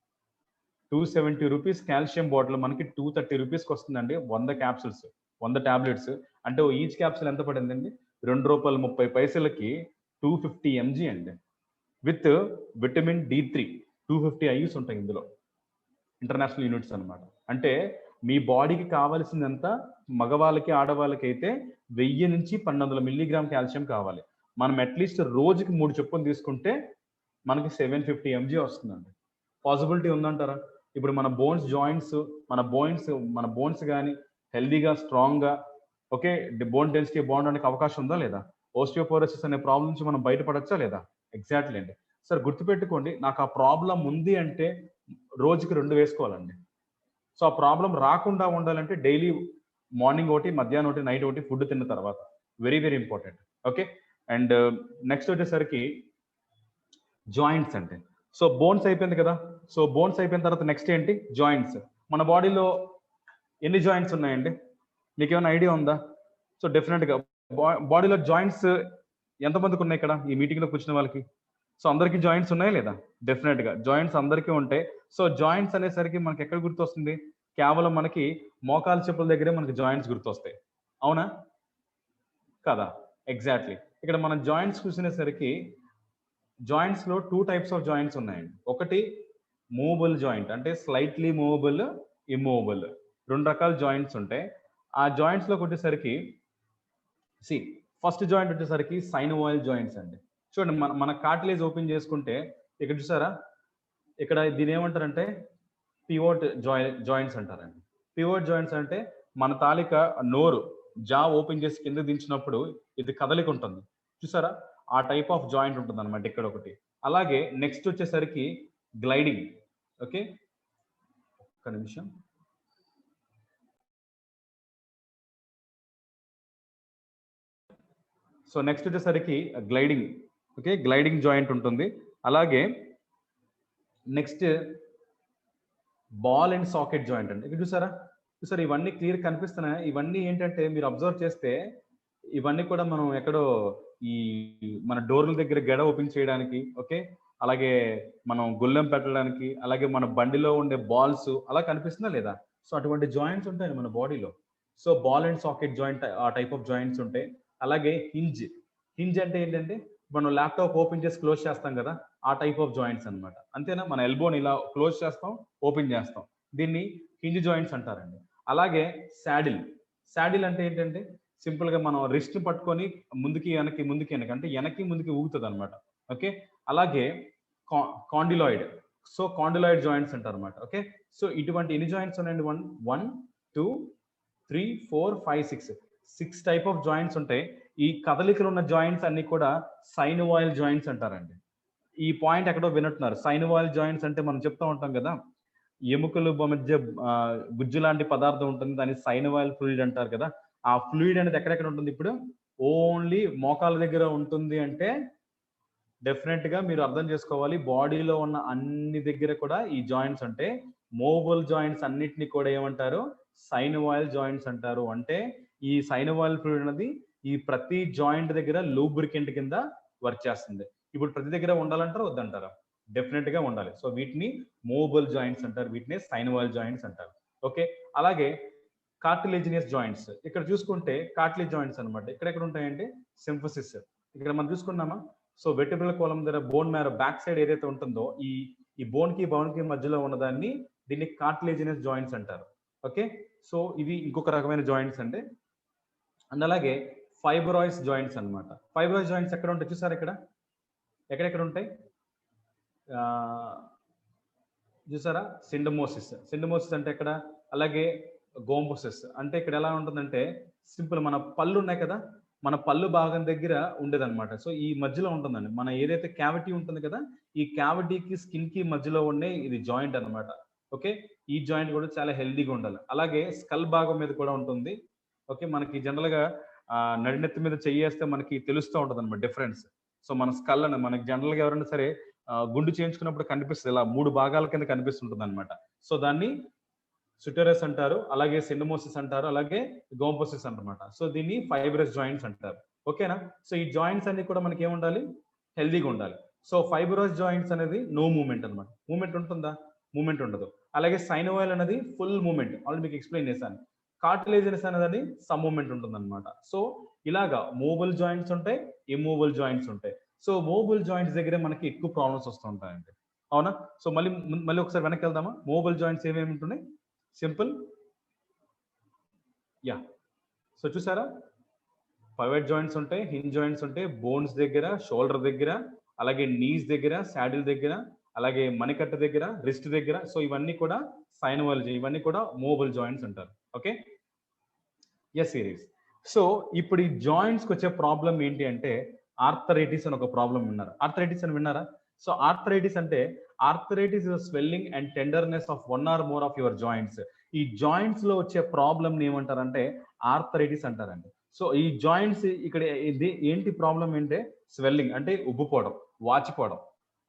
270 రూపీస్ కాల్షియం బాటిల్ మనకి 230 రూపీస్కి వస్తుందండి. 100 క్యాప్సూల్స్, 100 టాబ్లెట్స్ అంటే ఈచ్ క్యాప్సూల్ ఎంత పడిందండి? ₹2.30కి 250 mg అండి. విత్ విటమిన్ D3 250 IUs ఉంటాయి ఇందులో, ఇంటర్నేషనల్ యూనిట్స్ అనమాట. అంటే మీ బాడీకి కావాల్సిందంతా మగవాళ్ళకి ఆడవాళ్ళకి అయితే 1000 నుంచి 1200 మిల్లీగ్రామ్ కాల్షియం కావాలి. మనం అట్లీస్ట్ రోజుకి 3 చొప్పున తీసుకుంటే మనకి 750 mg వస్తుందండి. పాసిబిలిటీ ఉందంటారా? ఇప్పుడు మన బోన్స్ జాయింట్స్, మన బోన్స్ కానీ హెల్దీగా, స్ట్రాంగ్గా, ఓకే, బోన్ డెన్సిటీ బాగుండడానికి అవకాశం ఉందా లేదా? ఓస్టియోపోరోసిస్ అనే ప్రాబ్లం నుంచి మనం బయటపడచ్చా లేదా? ఎగ్జాక్ట్లీ అండి. సార్ గుర్తుపెట్టుకోండి, నాకు ఆ ప్రాబ్లం ఉంది అంటే రోజుకి 2 వేసుకోవాలండి. సో ఆ ప్రాబ్లం రాకుండా ఉండాలంటే డైలీ మార్నింగ్ ఒకటి, మధ్యాహ్నం ఒకటి, నైట్ ఒకటి ఫుడ్ తిన్న తర్వాత. Very very important. Okay. And next వచ్చేసరికి జాయింట్స్ అంటే, సో బోన్స్ అయిపోయింది కదా. సో బోన్స్ అయిపోయిన తర్వాత నెక్స్ట్ ఏంటి? జాయింట్స్. మన బాడీలో ఎన్ని జాయింట్స్ ఉన్నాయండి? మీకు ఏమైనా ఐడియా ఉందా? సో డెఫినెట్గా బాడీలో జాయింట్స్ ఎంతమందికి ఉన్నాయి ఇక్కడ ఈ మీటింగ్లో కూర్చున్న వాళ్ళకి? సో అందరికీ జాయింట్స్ ఉన్నాయా లేదా? డెఫినెట్గా జాయింట్స్ అందరికీ ఉంటాయి. సో జాయింట్స్ అనేసరికి మనకి ఎక్కడ గుర్తొస్తుంది? కేవలం మనకి మోకాలు చెప్పుల దగ్గరే మనకి జాయింట్స్ గుర్తొస్తాయి. అవునా కదా? ఎగ్జాక్ట్లీ. ఇక్కడ మనం జాయింట్స్ చూసినసరికి జాయింట్స్ లో 2 టైప్స్ ఆఫ్ జాయింట్స్ ఉన్నాయండి. ఒకటి మూవబుల్ జాయింట్, అంటే స్లైట్లీ మూవబుల్, ఇమ్మూవబుల్. 2 రకాల జాయింట్స్ ఉంటాయి. ఆ జాయింట్స్ లోకి వచ్చేసరికి ఫస్ట్ జాయింట్ వచ్చేసరికి సైనోవాయిల్ జాయింట్స్ అండి. చూడండి, మన కార్టిలేజ్ ఓపెన్ చేసుకుంటే ఇక్కడ చూసారా, ఇక్కడ దీని ఏమంటారంటే పివోట్ జాయింట్స్ అంటారండి. పివోట్ జాయింట్స్ అంటే మన తాలిక నోరు జా ఓపెన్ చేసి కింద దించినప్పుడు ఇది కదలిక ఉంటుంది చూసారా, ఆ టైప్ ఆఫ్ జాయింట్ ఉంటుంది అనమాట ఇక్కడ ఒకటి. అలాగే నెక్స్ట్ వచ్చేసరికి గ్లైడింగ్. ఓకే, ఒక్క నిమిషం. సో నెక్స్ట్ వచ్చేసరికి గ్లైడింగ్. ఓకే, గ్లైడింగ్ జాయింట్ ఉంటుంది. అలాగే next ball and socket joint అండి. ఇక్కడ చూసారా, ఇవన్నీ క్లియర్ కనిపిస్తున్నాయి. ఇవన్నీ ఏంటంటే మీరు అబ్జర్వ్ చేస్తే ఇవన్నీ కూడా మనం ఎక్కడో ఈ మన డోర్ల దగ్గర గెడ ఓపెన్ చేయడానికి, ఓకే, అలాగే మనం గుల్లెం పెట్టడానికి, అలాగే మన బండిలో ఉండే బాల్స్ అలా కనిపిస్తుందా లేదా? సో అటువంటి జాయింట్స్ ఉంటాయి మన బాడీలో. So ball and socket joint, ఆ టైప్ ఆఫ్ జాయింట్స్ ఉంటాయి. అలాగే హింజ్ అంటే ఏంటంటే మనం ల్యాప్టాప్ ఓపెన్ చేసి క్లోజ్ చేస్తాం కదా, ఆ టైప్ ఆఫ్ జాయింట్స్ అనమాట. అంతేనా? మన ఎల్బోని ఇలా క్లోజ్ చేస్తాం, ఓపెన్ చేస్తాం, దీన్ని హింజ్ జాయింట్స్ అంటారండి. అలాగే శాడిల్ అంటే ఏంటంటే సింపుల్ గా మనం రిస్ట్ పట్టుకొని ముందుకి వెనక్కి అంటే వెనక్కి ముందుకి ఊగుతుంది అనమాట. ఓకే, అలాగే కాండిలాయిడ్. సో కాండిలాయిడ్ జాయింట్స్ అంటారు అనమాట. ఓకే, సో ఇటువంటి ఎన్ని జాయింట్స్ ఉన్నాయండి? 1 2 3 4 5 6 టైప్ ఆఫ్ జాయింట్స్ ఉంటాయి. ఈ కదలికలు ఉన్న జాయింట్స్ అన్ని కూడా సైనోవాయిల్ జాయింట్స్ అంటారండి. ఈ పాయింట్ ఎక్కడో వినట్టున్నారు. సైనోవాయిల్ జాయింట్స్ అంటే మనం చెప్తూ ఉంటాం కదా, ఎముకలు మధ్య గుజ్జు లాంటి పదార్థం ఉంటుంది, దాన్ని సైనోవాయిల్ ఫ్లూయిడ్ అంటారు కదా. ఆ ఫ్లూయిడ్ అనేది ఎక్కడెక్కడ ఉంటుంది? ఇప్పుడు ఓన్లీ మోకాల దగ్గర ఉంటుంది. అంటే డెఫినెట్ గా మీరు అర్థం చేసుకోవాలి, బాడీలో ఉన్న అన్ని దగ్గర కూడా ఈ జాయింట్స్ అంటే మూవబుల్ జాయింట్స్ అన్నిటిని కూడా ఏమంటారు? సైనోవాయిల్ జాయింట్స్ అంటారు. అంటే ఈ సైనోవాయిల్ ఫ్లూయిడ్ అనేది ఈ ప్రతి జాయింట్ దగ్గర లూబ్రికెంట్ కింద వర్క్ చేస్తుంది. ఇప్పుడు ప్రతి దగ్గర ఉండాలంటారా వద్దంటారా? డెఫినెట్ గా ఉండాలి. సో వీటిని మూవబుల్ జాయింట్స్ అంటారు, వీటిని సైనోవాయిల్ జాయింట్స్ అంటారు. ఓకే, అలాగే కార్టిలేజినియస్ జాయింట్స్. ఇక్కడ చూసుకుంటే కార్టిలేజ్ జాయింట్స్ అనమాట. ఎక్కడ ఉంటాయంటే సింఫసిస్. ఇక్కడ మనం చూసుకున్నామా, సో వెర్టిబ్రల్ కాలమ్ దగ్గర బోన్ మ్యారో బ్యాక్ సైడ్ ఏదైతే ఉంటుందో ఈ బోన్ కి మధ్యలో ఉన్నదాన్ని దీన్ని కార్టిలేజినియస్ జాయింట్స్ అంటారు. ఓకే, సో ఇది ఇంకొక రకమైన జాయింట్స్ అండి. అండ్ అలాగే ఫైబ్రాయిడ్స్ జాయింట్స్ అనమాట. ఫైబ్రాయిడ్ జాయింట్స్ ఎక్కడ ఉంటాయి చూసారు, ఇక్కడ ఎక్కడెక్కడ ఉంటాయి చూసారా? సిండమోసిస్ అంటే ఎక్కడ? అలాగే గోంబోసిస్ అంటే ఇక్కడ ఎలా ఉంటుందంటే సింపుల్ మన పళ్ళు ఉన్నాయి కదా, మన పళ్ళు భాగం దగ్గర ఉండేదన్నమాట. సో ఈ మధ్యలో ఉంటుందండి మన ఏదైతే క్యావిటీ ఉంటుంది కదా, ఈ క్యావిటీకి స్కిన్ కి మధ్యలో ఉండే ఇది జాయింట్ అనమాట. ఓకే, ఈ జాయింట్ కూడా చాలా హెల్దీగా ఉండాలి. అలాగే స్కల్ భాగం మీద కూడా ఉంటుంది. ఓకే, మనకి జనరల్ గా నడినెత్తి మీద చెయ్యేస్తే మనకి తెలుస్తూ ఉంటుంది అనమాట డిఫరెన్స్. సో మన స్కల్ అని మనకి జనరల్ గా ఎవరైనా సరే గుండు చేయించుకున్నప్పుడు కనిపిస్తుంది, ఇలా 3 భాగాల కింద కనిపిస్తుంటుంది అనమాట. సో దాన్ని సుటరస్ అంటారు, అలాగే సిండమోసిస్ అంటారు, అలాగే గోంపోసిస్ అనమాట. సో దీన్ని ఫైబ్రస్ జాయింట్స్ అంటారు. ఓకేనా? సో ఈ జాయింట్స్ అన్ని కూడా మనకి ఏముండాలి? హెల్దీగా ఉండాలి. సో ఫైబ్రస్ జాయింట్స్ అనేది నో మూవ్మెంట్ అనమాట. మూవ్మెంట్ ఉంటుందా? మూవ్మెంట్ ఉండదు. అలాగే సైనోవాయిల్ అనేది ఫుల్ మూవ్మెంట్, ఆల్రెడీ మీకు ఎక్స్ప్లెయిన్ చేశాను. కార్టిలేజినస్ అనేది సమ్ మూవ్మెంట్ ఉంటుంది అనమాట. సో ఇలాగా మూవబుల్ జాయింట్స్ ఉంటాయి, ఇమ్మూవబుల్ జాయింట్స్ ఉంటాయి. సో మూవబుల్ జాయింట్స్ దగ్గరే మనకి ఎక్కువ ప్రాబ్లమ్స్ వస్తూ ఉంటాయండి. అవునా? సో మళ్ళీ ఒకసారి వెనక్కి వెళ్దామా? మూవబుల్ జాయింట్స్ ఏమేమి ఉంటున్నాయి? Simple yeah. సో చూసారా, పైవట్ జాయింట్స్ ఉంటాయి, హింజ్ జాయింట్స్ ఉంటాయి, బోన్స్ దగ్గర, షోల్డర్ దగ్గర, అలాగే నీస్ దగ్గర, శాడిల్ దగ్గర, అలాగే మణికట్ట దగ్గర, రిస్ట్ దగ్గర. సో ఇవన్నీ కూడా సైనోవాయిల్, ఇవన్నీ కూడా మూవబుల్ జాయింట్స్ అంటారు. Okay, yes series. సో ఇప్పుడు ఈ జాయింట్స్కి వచ్చే ప్రాబ్లం ఏంటి అంటే ఆర్థరైటిస్ అని ఒక ప్రాబ్లం విన్నారు. ఆర్థరైటిస్ అని విన్నారా? సో ఆర్థరైటిస్ అంటే arthritis is swelling and tenderness of one or more of your joints. ఈ జాయింట్స్ లో వచ్చే ప్రాబ్లమ్ ఏమంటారంటే ఆర్థరైటిస్ అంటారండి. సో ఈ జాయింట్స్ ఇక్కడ ఇది ఏంటి ప్రాబ్లం అంటే స్వెల్లింగ్ అంటే ఉబ్బుపోవడం, వాచిపోవడం,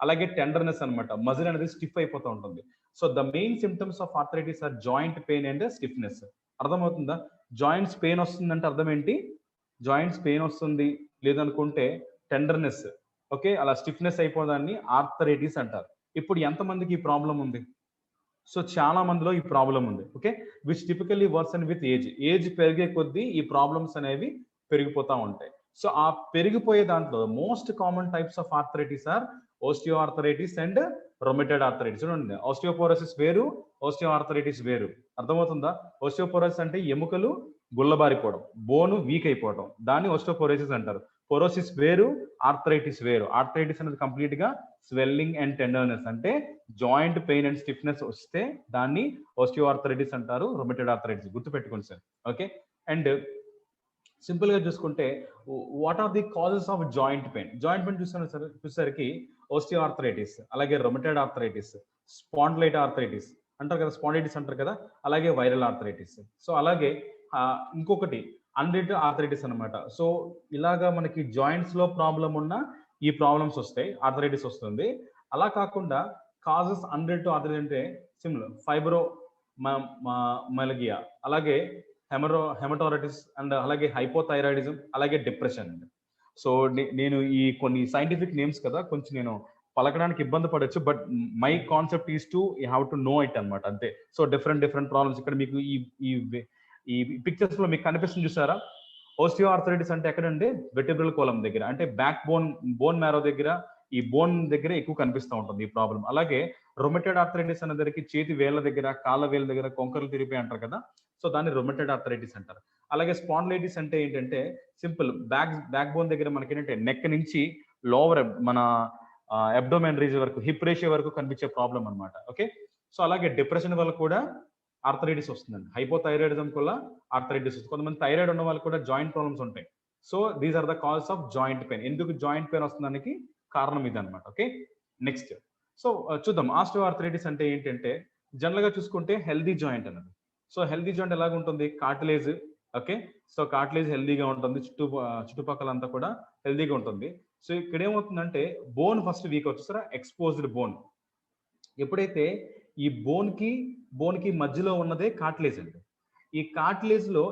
అలాగే టెండర్నెస్ అనమాట, మజిల్ అనేది స్టిఫ్ అయిపోతూ ఉంటుంది. So the main symptoms of arthritis are joint pain and stiffness. అర్థమవుతుందా? జాయింట్స్ పెయిన్ వస్తుందంటే అర్థం ఏంటి? జాయింట్స్ పెయిన్ వస్తుంది, లేదనుకుంటే టెండర్నెస్, ఓకే, అలా స్టిఫ్నెస్ అయిపోదాన్ని ఆర్థరైటిస్ అంటారు. ఇప్పుడు ఎంతమందికి ఈ ప్రాబ్లం ఉంది? సో చాలా మందిలో ఈ ప్రాబ్లం ఉంది. Okay, which typically worsen with age. Age పెరిగే కొద్దీ ఈ ప్రాబ్లమ్స్ అనేవి పెరిగిపోతూ ఉంటాయి. సో ఆ పెరిగిపోయే దాంట్లో most common types of arthritis are osteoarthritis and rheumatoid arthritis. చూడండి, ఆస్టియోపోరోసిస్ వేరు, ఓస్టియో ఆర్థరైటిస్ వేరు. అర్థమవుతుందా? ఓస్టియోపోరోసిస్ అంటే ఎముకలు గుల్లబారిపోవడం, బోను వీక్ అయిపోవడం, దాన్ని ఓస్టియోపోరోసిస్ అంటారు. పోరోసిస్ వేరు, ఆర్థరైటిస్ వేరు. ఆర్థరైటిస్ అనేది కంప్లీట్ గా స్వెల్లింగ్ అండ్ టెండర్నెస్, అంటే జాయింట్ పెయిన్ అండ్ స్టిఫ్నెస్ వస్తే దాన్ని ఓస్టియో ఆర్థరైటిస్ అంటారు, రొమటైడ్ ఆర్థరైటిస్. గుర్తుపెట్టుకోండి సార్. ఓకే, అండ్ సింపుల్ గా చూసుకుంటే what are the causes of joint pain? Joint pain చూసేసరికి ఓస్టియో ఆర్థరైటిస్, అలాగే రొమటైడ్ ఆర్థరైటిస్, స్పాండిలైట్ ఆర్థరైటిస్ అంటారు కదా, స్పాండిలైటిస్ అంటారు కదా, అలాగే వైరల్ ఆర్థరైటిస్. సో అలాగే ఇంకొకటి అన్రిలేటెడ్ ఆర్థరైటిస్ అనమాట. సో ఇలాగా మనకి జాయింట్స్ లో ప్రాబ్లం ఉన్న ఈ ప్రాబ్లమ్స్ వస్తాయి, ఆర్థరైటిస్ వస్తుంది. అలా కాకుండా కాజెస్ అన్రిలేటెడ్ ఆర్థరైటిస్ అంటే సిమిలర్ ఫైబ్రో మలగియా, అలాగే హెమటోరైటిస్ అండ్ అలాగే హైపోథైరాయిడిజం, అలాగే డిప్రెషన్. సో నేను ఈ కొన్ని సైంటిఫిక్ నేమ్స్ కదా, కొంచెం నేను పలకడానికి ఇబ్బంది పడవచ్చు, but my concept is to you have to know it అనమాట, అంతే. సో డిఫరెంట్ ప్రాబ్లమ్స్ ఇక్కడ మీకు ఈ పిక్చర్స్ లో మీకు కనిపిస్తుంది, చూసారా? ఓస్టియో ఆర్థరైటిస్ అంటే ఎక్కడంటే వెర్టిబ్రల్ కోలం దగ్గర, అంటే బ్యాక్ బోన్ మ్యారో దగ్గర, ఈ బోన్ దగ్గర ఎక్కువ కనిపిస్తూ ఉంటుంది ఈ ప్రాబ్లం. అలాగే రొమటైడ్ ఆర్థరైటిస్ అనే దగ్గరికి చేతి వేళ్ళ దగ్గర, కాళ్ళ వేళ్ళ దగ్గర కొంకర్లు తిరిగిపోయి అంటారు కదా, సో దాన్ని రొమటైడ్ ఆర్థరైటిస్ అంటారు. అలాగే స్పాండిలైటిస్ అంటే ఏంటంటే సింపుల్ బ్యాక్ బోన్ దగ్గర మనకి ఏంటంటే నెక్ నుంచి లోవర్ మన అబ్డోమెన్ రీజన్ వరకు, హిప్ రేషియో వరకు కనిపించే ప్రాబ్లం అనమాట. ఓకే, సో అలాగే డిప్రెషన్ వల్ల కూడా ఆర్థరైటిస్ వస్తుందండి. హైపోథైరాయిడిజం వల్ల ఆర్థరైటిస్ వస్తుంది. కొంతమంది థైరాయిడ్ ఉన్న వాళ్ళు కూడా జాయింట్ ప్రాబ్లమ్స్ ఉంటాయి. So these are the cause of joint pain. ఎందుకు జాయింట్ పెయిన్ వస్తుందానికి కారణం ఇది అనమాట. ఓకే, నెక్స్ట్ సో చూద్దాం ఆస్టియో ఆర్థరైటిస్ అంటే ఏంటంటే జనరల్ గా చూసుకుంటే హెల్దీ జాయింట్ అన్నది. సో హెల్దీ జాయింట్ ఎలాగ ఉంటుంది? కార్టిలేజ్, ఓకే, సో కార్టిలేజ్ హెల్దీగా ఉంటుంది, చుట్టుపక్కల అంతా కూడా హెల్దీగా ఉంటుంది. సో ఇక్కడ ఏమవుతుందంటే బోన్ ఫస్ట్ వీక్ వచ్చేసరా, ఎక్స్పోజ్డ్ బోన్. ఎప్పుడైతే ఈ బోన్ కి మధ్యలో ఉన్నదే కార్టిలేజ్ అండి. ఈ కార్టిలేజ్ లో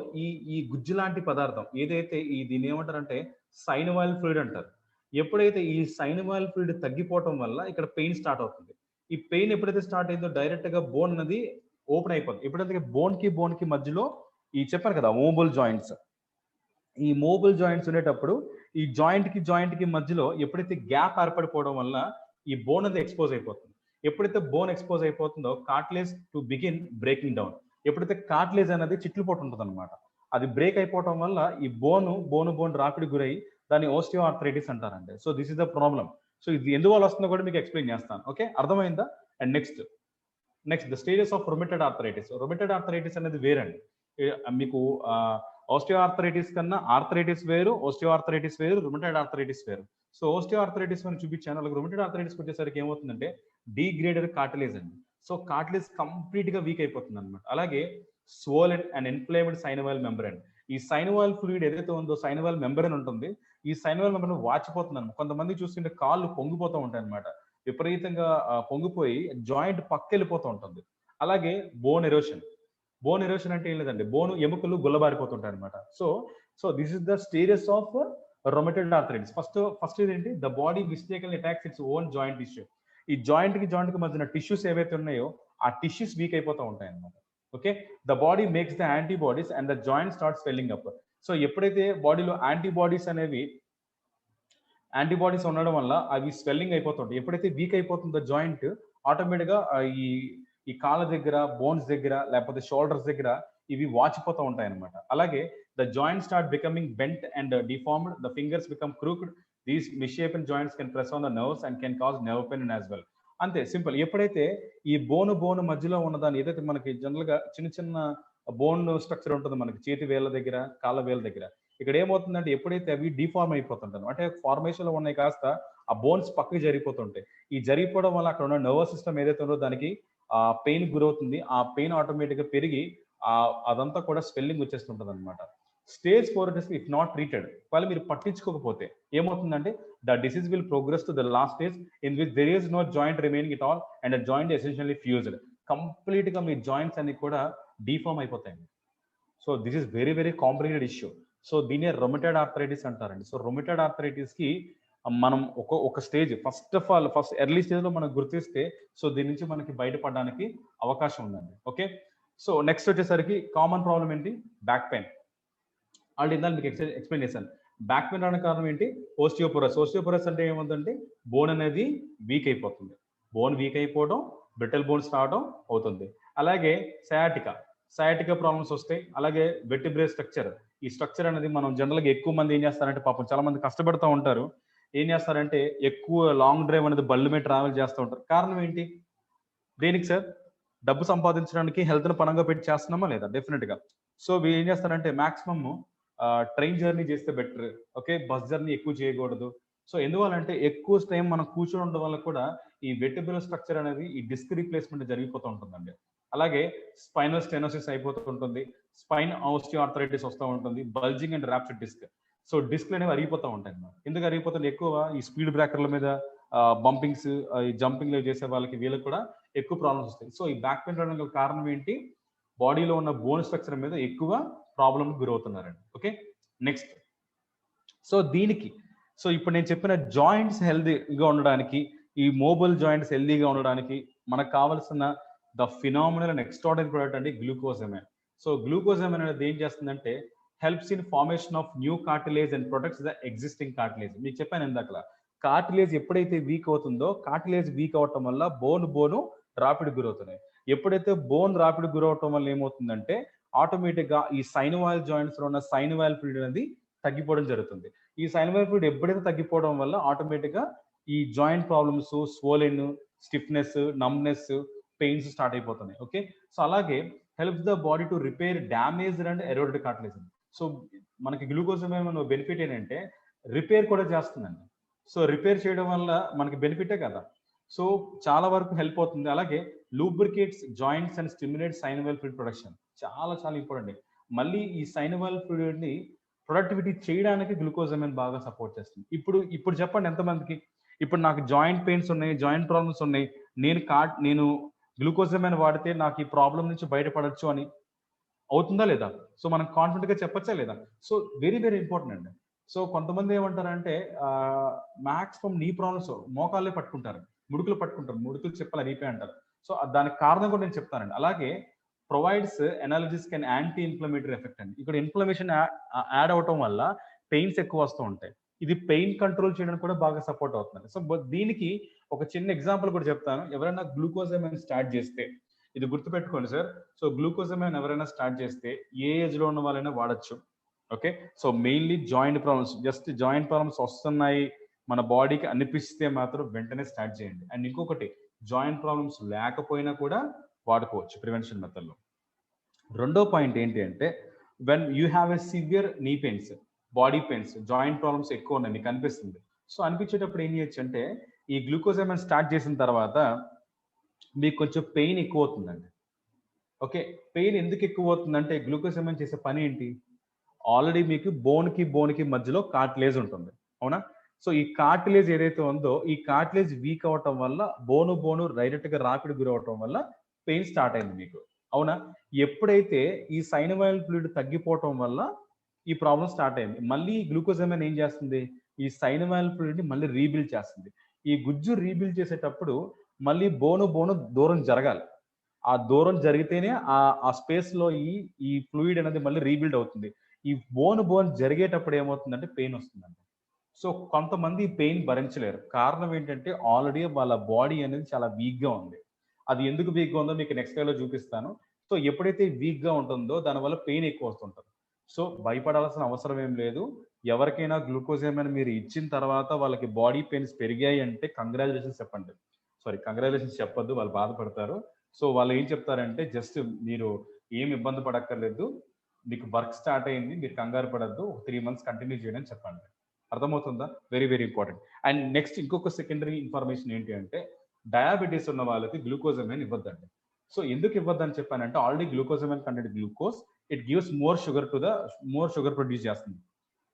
ఈ గుజ్జు లాంటి పదార్థం ఏదైతే దీన్ని ఏమంటారంటే సైనోవైల్ ఫ్లూయిడ్ అంటారు. ఎప్పుడైతే ఈ సైనోవైల్ ఫ్లూయిడ్ తగ్గిపోవటం వల్ల ఇక్కడ పెయిన్ స్టార్ట్ అవుతుంది. ఈ పెయిన్ ఎప్పుడైతే స్టార్ట్ అయిందో డైరెక్ట్ గా బోన్ అనేది ఓపెన్ అయిపోతుంది. ఎప్పుడైతే బోన్ కి మధ్యలో ఈ చెప్పారు కదా మూవబుల్ జాయింట్స్, ఈ మూవబుల్ జాయింట్స్ ఉండేటప్పుడు ఈ జాయింట్ కి మధ్యలో ఎప్పుడైతే గ్యాప్ ఏర్పడిపోవడం వల్ల ఈ బోన్ అనేది ఎక్స్పోజ్ అయిపోతుంది. ఎప్పుడైతే బోన్ ఎక్స్పోజ్ అయిపోతుందో cartilage to begin breaking down. ఎప్పుడైతే కార్టిలేజ్ అనేది చిట్లు పోటు ఉంటుంది అనమాట, అది బ్రేక్ అయిపోవడం వల్ల ఈ బోన్ రాపిడి గురై దాన్ని ఓస్టియో ఆర్థరైటిస్ అంటారండి. So this is the problem. So ఇది ఎందువల్ల వస్తుందో కూడా మీకు ఎక్స్ప్లెయిన్ చేస్తాను. ఓకే, అర్థమైందా? And next the stages of rheumatoid arthritis. Rheumatoid arthritis అనేది వేరండి. మీకు ఓస్టియో ఆర్థరైటిస్ కన్నా ఆర్థరైటిస్ వేరు, ఓస్టియో ఆర్థరైటిస్ వేరు, రొమటైడ్ ఆర్థరైటిస్ వేరు. సో ఓస్టియో ఆర్థరైటిస్ అని చూపించాను. అలాగే రొమటైడ్ ఆర్థరైటిస్ వచ్చేసరికి ఏమవుతుందంటే డీగ్రేడెడ్ కార్టిలేజ్ అండి. సో కార్టిలేజ్ కంప్లీట్ గా వీక్ అయిపోతుంది అనమాట. అలాగే స్వోలెన్ అండ్ ఇన్ఫ్లేమ్డ్ సైనోవైల్ మెంబ్రేన్. ఈ సైనోవైల్ ఫ్లూయిడ్ ఏదైతే ఉందో సైనోవైల్ మెంబ్రేన్ ఉంటుంది, ఈ సైనోవైల్ మెంబ్రేన్ వాచిపోతుంది అనమాట. కొంతమంది చూస్తుంటే కాళ్ళు పొంగిపోతూ ఉంటాయి అనమాట, విపరీతంగా పొంగిపోయి జాయింట్ పక్కెళ్ళిపోతూ ఉంటుంది. అలాగే బోన్ ఎరోషన్ అంటే ఏం లేదండి, ఎముకలు గుల్లబారిపోతుంటాయి అనమాట. So this is the stages of rheumatoid arthritis. First ఏంటి? The body mistakenly attacks its own joint tissue. ఈ జాయింట్ కి మధ్యన టిష్యూస్ ఏవైతే ఉన్నాయో ఆ టిష్యూస్ వీక్ అయిపోతూ ఉంటాయి అనమాట. Okay, the body makes the antibodies and the joint start swelling up. So ఎప్పుడైతే బాడీలో యాంటీబాడీస్ ఉండడం వల్ల అవి స్వెల్లింగ్ అయిపోతుంటాయి. ఎప్పుడైతే వీక్ అయిపోతుందో జాయింట్, ఆటోమేటిక్ గా ఈ కాళ్ళ దగ్గర, బోన్స్ దగ్గర, లేకపోతే షోల్డర్స్ దగ్గర ఇవి వాచిపోతూ ఉంటాయి అనమాట. అలాగే the joint start becoming bent and deformed, the fingers become crooked, these misshapen joints can press on the nerves and can cause nerve pain as well. అంతే సింపుల్. ఎప్పుడైతే ఈ బోన్ మధ్యలో ఉన్నదాన్ని ఏదైతే మనకి జనరల్ గా చిన్న బోన్ స్ట్రక్చర్ ఉంటుంది మనకి చేతి వేళ్ళ దగ్గర, కాళ్ళ వేళ్ళ దగ్గర, ఇక్కడ ఏమవుతుందంటే ఎప్పుడైతే అవి డిఫార్మ్ అయిపోతుంటాను, అంటే ఫార్మేషన్ లో ఉన్నాయి కాస్త ఆ బోన్స్ పక్కకి జరిగిపోతుంటాయి. ఈ జరిగిపోవడం వల్ల అక్కడ ఉన్న నర్వస్ సిస్టమ్ ఏదైతే ఉందో దానికి పెయిన్ గురవుతుంది. ఆ పెయిన్ ఆటోమేటిక్ గా పెరిగి అదంతా కూడా స్వెల్లింగ్ వచ్చేస్తుంటది అనమాట. స్టేజ్ 4 వచ్చేసి ఇఫ్ నాట్ ట్రీటెడ్, వాళ్ళు మీరు పట్టించుకోకపోతే ఏమవుతుందంటే the disease will progress to the last stage in which there is no joint remaining it all and joint essentially fused. Complete గా మీ జాయింట్స్ అన్ని కూడా డిఫార్మ్ అయిపోతాయండి. So this is very very complicated issue. So దీనే rheumatoid arthritis అంటారండి. So rheumatoid arthritis కి మనం ఒక స్టేజ్ ఫస్ట్ ఎర్లీ స్టేజ్ లో మనం గుర్తిస్తే సో దీని నుంచి మనకి బయటపడడానికి అవకాశం ఉందండి. ఓకే, సో నెక్స్ట్ వచ్చేసరికి కామన్ ప్రాబ్లం ఏంటి? Back pain. ఆల్రెడీ ఇందాక మీకు ఎక్స్ప్లెయిన్ చేశాను. బ్యాక్ పెయిన్ రావడానికి కారణం ఏంటి? ఓస్టియోపోరోస్. ఓస్టియోపోరోస్ అంటే ఏముందంటే బోన్ అనేది వీక్ అయిపోతుంది. బోన్ వీక్ అయిపోవడం, బ్రిటల్ బోన్స్ రావడం అవుతుంది. అలాగే సయాటికా ప్రాబ్లమ్స్ వస్తాయి. అలాగే వెర్టిబ్రే స్ట్రక్చర్. ఈ స్ట్రక్చర్ అనేది మనం జనరల్గా ఎక్కువ మంది ఏం చేస్తారంటే పాపం చాలా మంది కష్టపడుతూ ఉంటారు. ఏం చేస్తారంటే ఎక్కువ లాంగ్ డ్రైవ్ అనేది బళ్ళు మీద ట్రావెల్ చేస్తూ ఉంటారు. కారణం ఏంటి? దేనికి సార్? డబ్బు సంపాదించడానికి, హెల్త్ని పనంగా పెట్టి చేస్తున్నామా లేదా? డెఫినెట్ గా. సో వీళ్ళు ఏం చేస్తారంటే మాక్సిమమ్ ట్రైన్ జర్నీ చేస్తే బెటర్. ఓకే, బస్ జర్నీ ఎక్కువ చేయకూడదు. సో ఎందువల్లంటే ఎక్కువ టైం మనం కూర్చొని ఉండడం వల్ల కూడా ఈ వెర్టిబ్రల్ స్ట్రక్చర్ అనేది ఈ డిస్క్ రీప్లేస్మెంట్ జరిగిపోతూ ఉంటుందండి. అలాగే స్పైనల్ స్టెనోసిస్ అయిపోతూ ఉంటుంది, స్పైన్ ఆస్టియోఆర్థరైటిస్ వస్తూ ఉంటుంది, bulging and rupture disc. So డిస్క్లు అనేవి అరిగిపోతూ ఉంటాయి అన్నమాట. ఎందుకు అరిగిపోతుంది? ఎక్కువ ఈ స్పీడ్ బ్రేకర్ల మీద బంపింగ్స్, ఈ జంపింగ్ చేసే వాళ్ళకి వీళ్ళకి కూడా ఎక్కువ ప్రాబ్లమ్స్ వస్తాయి. సో ఈ బ్యాక్ పెయిన్ రావడానికి కారణం ఏంటి? బాడీలో ఉన్న బోన్ స్ట్రక్చర్ మీద ఎక్కువ ప్రాబ్లమ్ గురవుతున్నారండి. Okay, next. సో దీనికి ఇప్పుడు నేను చెప్పిన జాయింట్స్ హెల్దీగా ఉండడానికి, ఈ మోబైల్ జాయింట్స్ హెల్దీగా ఉండడానికి మనకు కావాల్సిన the phenomenal and extraordinary product అండి గ్లూకోజమైన్. సో గ్లూకోజమైన్ అనేది ఏం చేస్తుందంటే helps in formation of new cartilage and protects the existing cartilage. మీకు చెప్పాను ఇందాక, కార్టిలేజ్ ఎప్పుడైతే వీక్ అవుతుందో, కార్టిలేజ్ వీక్ అవటం వల్ల బోను రాపిడ్ గురవుతున్నాయి. ఎప్పుడైతే బోన్ రాపిడ్ గురవటం వల్ల ఏమవుతుందంటే ఆటోమేటిక్ గా ఈ సైనోవాల్ జాయింట్స్ లో ఉన్న సైనోవాల్ ఫ్లూయిడ్ అనేది తగ్గిపోవడం జరుగుతుంది. ఈ సైనోవాల్ ఫ్లూయిడ్ ఎప్పుడైతే తగ్గిపోవడం వల్ల ఆటోమేటిక్ గా ఈ joint problems, swollen, stiffness, numbness, pains start అయిపోతున్నాయి. ఓకే, సో అలాగే helps the body to repair damaged and eroded cartilage. So మనకి గ్లూకోజమైన్ బెనిఫిట్ ఏంటంటే రిపేర్ కూడా చేస్తుందండి. సో రిపేర్ చేయడం వల్ల మనకి బెనిఫిటే కదా. సో చాలా వరకు హెల్ప్ అవుతుంది. అలాగే lubricates joints and stimulate synovial fluid production. చాలా చాలా ఇంపార్టెంట్. మళ్ళీ ఈ సైనోవాల్ ఫ్లూయిడ్ ని ప్రొడక్టివిటీ చేయడానికి గ్లూకోజమైన్ బాగా సపోర్ట్ చేస్తుంది. ఇప్పుడు చెప్పండి ఎంతమందికి ఇప్పుడు నాకు జాయింట్ పెయిన్స్ ఉన్నాయి, జాయింట్ ప్రాబ్లమ్స్ ఉన్నాయి, నేను గ్లూకోజమైన్ వాడితే నాకు ఈ ప్రాబ్లం నుంచి బయటపడచ్చు అని అవుతుందా లేదా? సో మనం కాన్ఫిడెంట్ గా చెప్పచ్చా లేదా? సో వెరీ వెరీ ఇంపార్టెంట్ అండి. సో కొంతమంది ఏమంటారంటే మాక్సిమం నీ ప్రాబ్లమ్స్ మోకాళ్ళే పట్టుకుంటారు, ముడుకులు చెప్పాలి అరిగిపోయి అంటారు. సో దానికి కారణం కూడా నేను చెప్తానండి. అలాగే provides analgesic can anti inflammatory effect అండి. ఇక్కడ ఇన్ఫ్లమేషన్ యాడ్ అవటం వల్ల పెయిన్స్ ఎక్కువ వస్తూ ఉంటాయి. ఇది పెయిన్ కంట్రోల్ చేయడానికి కూడా బాగా సపోర్ట్ అవుతుంది. సో దీనికి ఒక చిన్న ఎగ్జాంపుల్ కూడా చెప్తాను. ఎవరైనా గ్లూకోజమైన్ స్టార్ట్ చేస్తే ఇది గుర్తుపెట్టుకోండి సార్. సో గ్లూకోజమైన్ ఎవరైనా స్టార్ట్ చేస్తే ఏ ఏజ్ లో ఉన్న వాళ్ళైనా వాడచ్చు. Okay, so mainly joint problems, just joint problems వస్తున్నాయి మన బాడీకి అనిపిస్తే మాత్రం వెంటనే స్టార్ట్ చేయండి. అండ్ ఇంకొకటి, జాయింట్ ప్రాబ్లమ్స్ లేకపోయినా కూడా వాడుకోవచ్చు ప్రివెన్షన్ మెథడ్లో. రెండో పాయింట్ ఏంటి అంటే when you have a severe నీ pains, body pains, joint problems ఎక్కువ ఉన్నాయి మీకు అనిపిస్తుంది. సో అనిపించేటప్పుడు ఏం చేయొచ్చు అంటే ఈ గ్లూకోజమైన్ స్టార్ట్ చేసిన తర్వాత మీకు కొంచెం పెయిన్ ఎక్కువ అవుతుందండి. ఓకే, పెయిన్ ఎందుకు ఎక్కువ అవుతుందంటే గ్లూకోజమైన్ చేసే పని ఏంటి? ఆల్రెడీ మీకు బోన్కి మధ్యలో కార్టిలేజ్ ఉంటుంది, అవునా? సో ఈ కార్టిలేజ్ ఏదైతే ఉందో ఈ కార్టిలేజ్ వీక్ అవటం వల్ల బోను డైరెక్ట్ గా రాపిడ్ గురవటం వల్ల పెయిన్ స్టార్ట్ అయింది మీకు, అవునా? ఎప్పుడైతే ఈ సైనోవాల్ ఫ్లూయిడ్ తగ్గిపోవటం వల్ల ఈ ప్రాబ్లం స్టార్ట్ అయింది. మళ్ళీ గ్లూకోజమైన్ ఏం చేస్తుంది? ఈ సైనోవాల్ ఫ్లూయిడ్ ని మళ్ళీ రీబిల్డ్ చేస్తుంది. ఈ గుజ్జు రీబిల్డ్ చేసేటప్పుడు మళ్ళీ బోను దూరం జరగాలి. ఆ దూరం జరిగితేనే ఆ స్పేస్ లో ఈ ఫ్లూయిడ్ అనేది మళ్ళీ రీబిల్డ్ అవుతుంది. ఈ బోన్ జరిగేటప్పుడు ఏమవుతుందంటే పెయిన్ వస్తుందండి. సో కొంతమంది పెయిన్ భరించలేరు. కారణం ఏంటంటే ఆల్రెడీ వాళ్ళ బాడీ అనేది చాలా వీక్ గా ఉంది. అది ఎందుకు వీక్ గా ఉందో మీకు నెక్స్ట్ లో చూపిస్తాను. సో ఎప్పుడైతే వీక్ గా ఉంటుందో దానివల్ల పెయిన్ ఎక్కువ వస్తుంటుంది. సో భయపడాల్సిన అవసరం ఏం లేదు. ఎవరికైనా గ్లూకోజమైన్ మీరు ఇచ్చిన తర్వాత వాళ్ళకి బాడీ పెయిన్స్ పెరిగాయి అంటే కంగ్రాచులేషన్స్ చెప్పండి. కంగ్రాచులేషన్స్ చెప్పొద్దు, వాళ్ళు బాధపడతారు. సో వాళ్ళు ఏం చెప్తారంటే జస్ట్ మీరు ఏం ఇబ్బంది పడక్కర్లేదు, మీకు వర్క్ స్టార్ట్ అయింది, మీరు కంగారు పడద్దు, 3 months కంటిన్యూ చేయడం చెప్పండి. అర్థమవుతుందా? Very very important. And next ఇంకొక సెకండరీ ఇన్ఫర్మేషన్ ఏంటి అంటే, డయాబెటీస్ ఉన్న వాళ్ళకి గ్లూకోజమైన్ ఇవ్వద్దండి. సో ఎందుకు ఇవ్వద్దని చెప్పానంటే, already glucosamine content glucose, it gives more sugar produce చేస్తుంది.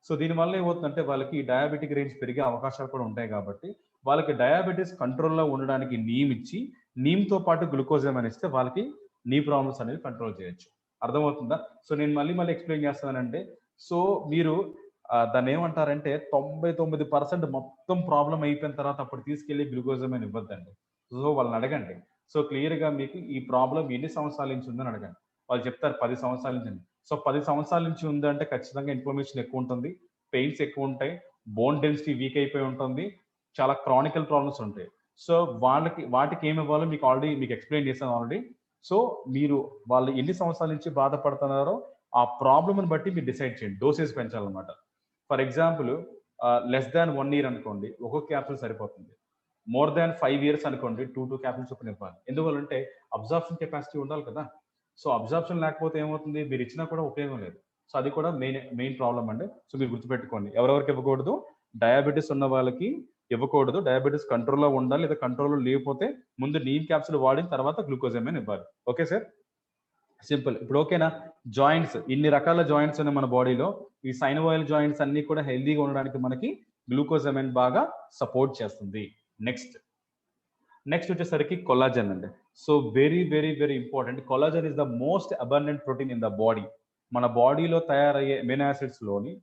సో దీనివల్ల ఏమవుతుందంటే వాళ్ళకి డయాబెటిక్ రేంజ్ పెరిగే అవకాశాలు కూడా ఉంటాయి కాబట్టి వాళ్ళకి డయాబెటీస్ కంట్రోల్లో ఉండడానికి నీమ్ ఇచ్చి, నీమ్తో పాటు గ్లూకోజమైన్ ఇస్తే వాళ్ళకి నీ ప్రాబ్లమ్స్ అనేవి కంట్రోల్ చేయొచ్చు. అర్థమవుతుందా? సో నేను మళ్ళీ ఎక్స్ప్లెయిన్ చేస్తానంటే, సో మీరు దాన్ని ఏమంటారంటే 99% మొత్తం ప్రాబ్లం అయిపోయిన తర్వాత అప్పుడు తీసుకెళ్లి గ్లూకోజమైన్ ఇవ్వద్దండి. సో వాళ్ళని అడగండి. సో క్లియర్గా మీకు ఈ ప్రాబ్లం ఎన్ని సంవత్సరాల నుంచి ఉందని అడగండి. వాళ్ళు చెప్తారు 10 సంవత్సరాల నుంచి. సో 10 సంవత్సరాల నుంచి ఉందంటే ఖచ్చితంగా ఇన్ఫ్లమేషన్ ఎక్కువ ఉంటుంది, పెయిన్స్ ఎక్కువ ఉంటాయి, బోన్ డెన్సిటీ వీక్ అయిపోయి ఉంటుంది, చాలా క్రానికల్ ప్రాబ్లమ్స్ ఉంటాయి. సో వాటికి ఏమి ఇవ్వాలో మీకు ఎక్స్ప్లెయిన్ చేశాను ఆల్రెడీ. సో మీరు వాళ్ళు ఎన్ని సంవత్సరాల నుంచి బాధపడుతున్నారో ఆ ప్రాబ్లమ్ని బట్టి మీరు డిసైడ్ చేయండి, డోసేజ్ పెంచాలన్నమాట. For example less than 1 year అనుకోండి, ఒక్కొక్క క్యాప్సూల్ సరిపోతుంది. మోర్ దాన్ 5 years అనుకోండి, 2 క్యాప్సూల్స్ చొప్పున ఇవ్వాలి. ఎందువల్లంటే అబ్జార్ప్షన్ కెపాసిటీ ఉండాలి కదా. సో అబ్జార్ప్షన్ లేకపోతే ఏమవుతుంది, మీరు ఇచ్చినా కూడా ఉపయోగం లేదు. సో అది కూడా మెయిన్ ప్రాబ్లం అండి. సో మీరు గుర్తుపెట్టుకోండి, ఎవరెవరికి ఇవ్వకూడదు, డయాబెటీస్ ఉన్న వాళ్ళకి ఇవ్వకూడదు, డయాబెటీస్ కంట్రోల్లో ఉండాలి, లేదా కంట్రోల్లో లేకపోతే ముందు నీమ్ క్యాప్సూల్ వాడిన తర్వాత గ్లూకోజమైన్ ఇవ్వాలి. Okay sir, simple. ఇప్పుడు ఓకేనా? జాయింట్స్, ఇన్ని రకాల జాయింట్స్ ఉన్నాయి మన బాడీలో. ఈ సైనోవైల్ జాయింట్స్ అన్ని కూడా హెల్దీగా ఉండడానికి మనకి గ్లూకోజమైన్ బాగా సపోర్ట్ చేస్తుంది. నెక్స్ట్ వచ్చేసరికి కొల్లాజన్ అండి. So very very very important. Collagen is the most abundant protein in the body. మన బాడీలో తయారయ్యే అమినో యాసిడ్స్ లోని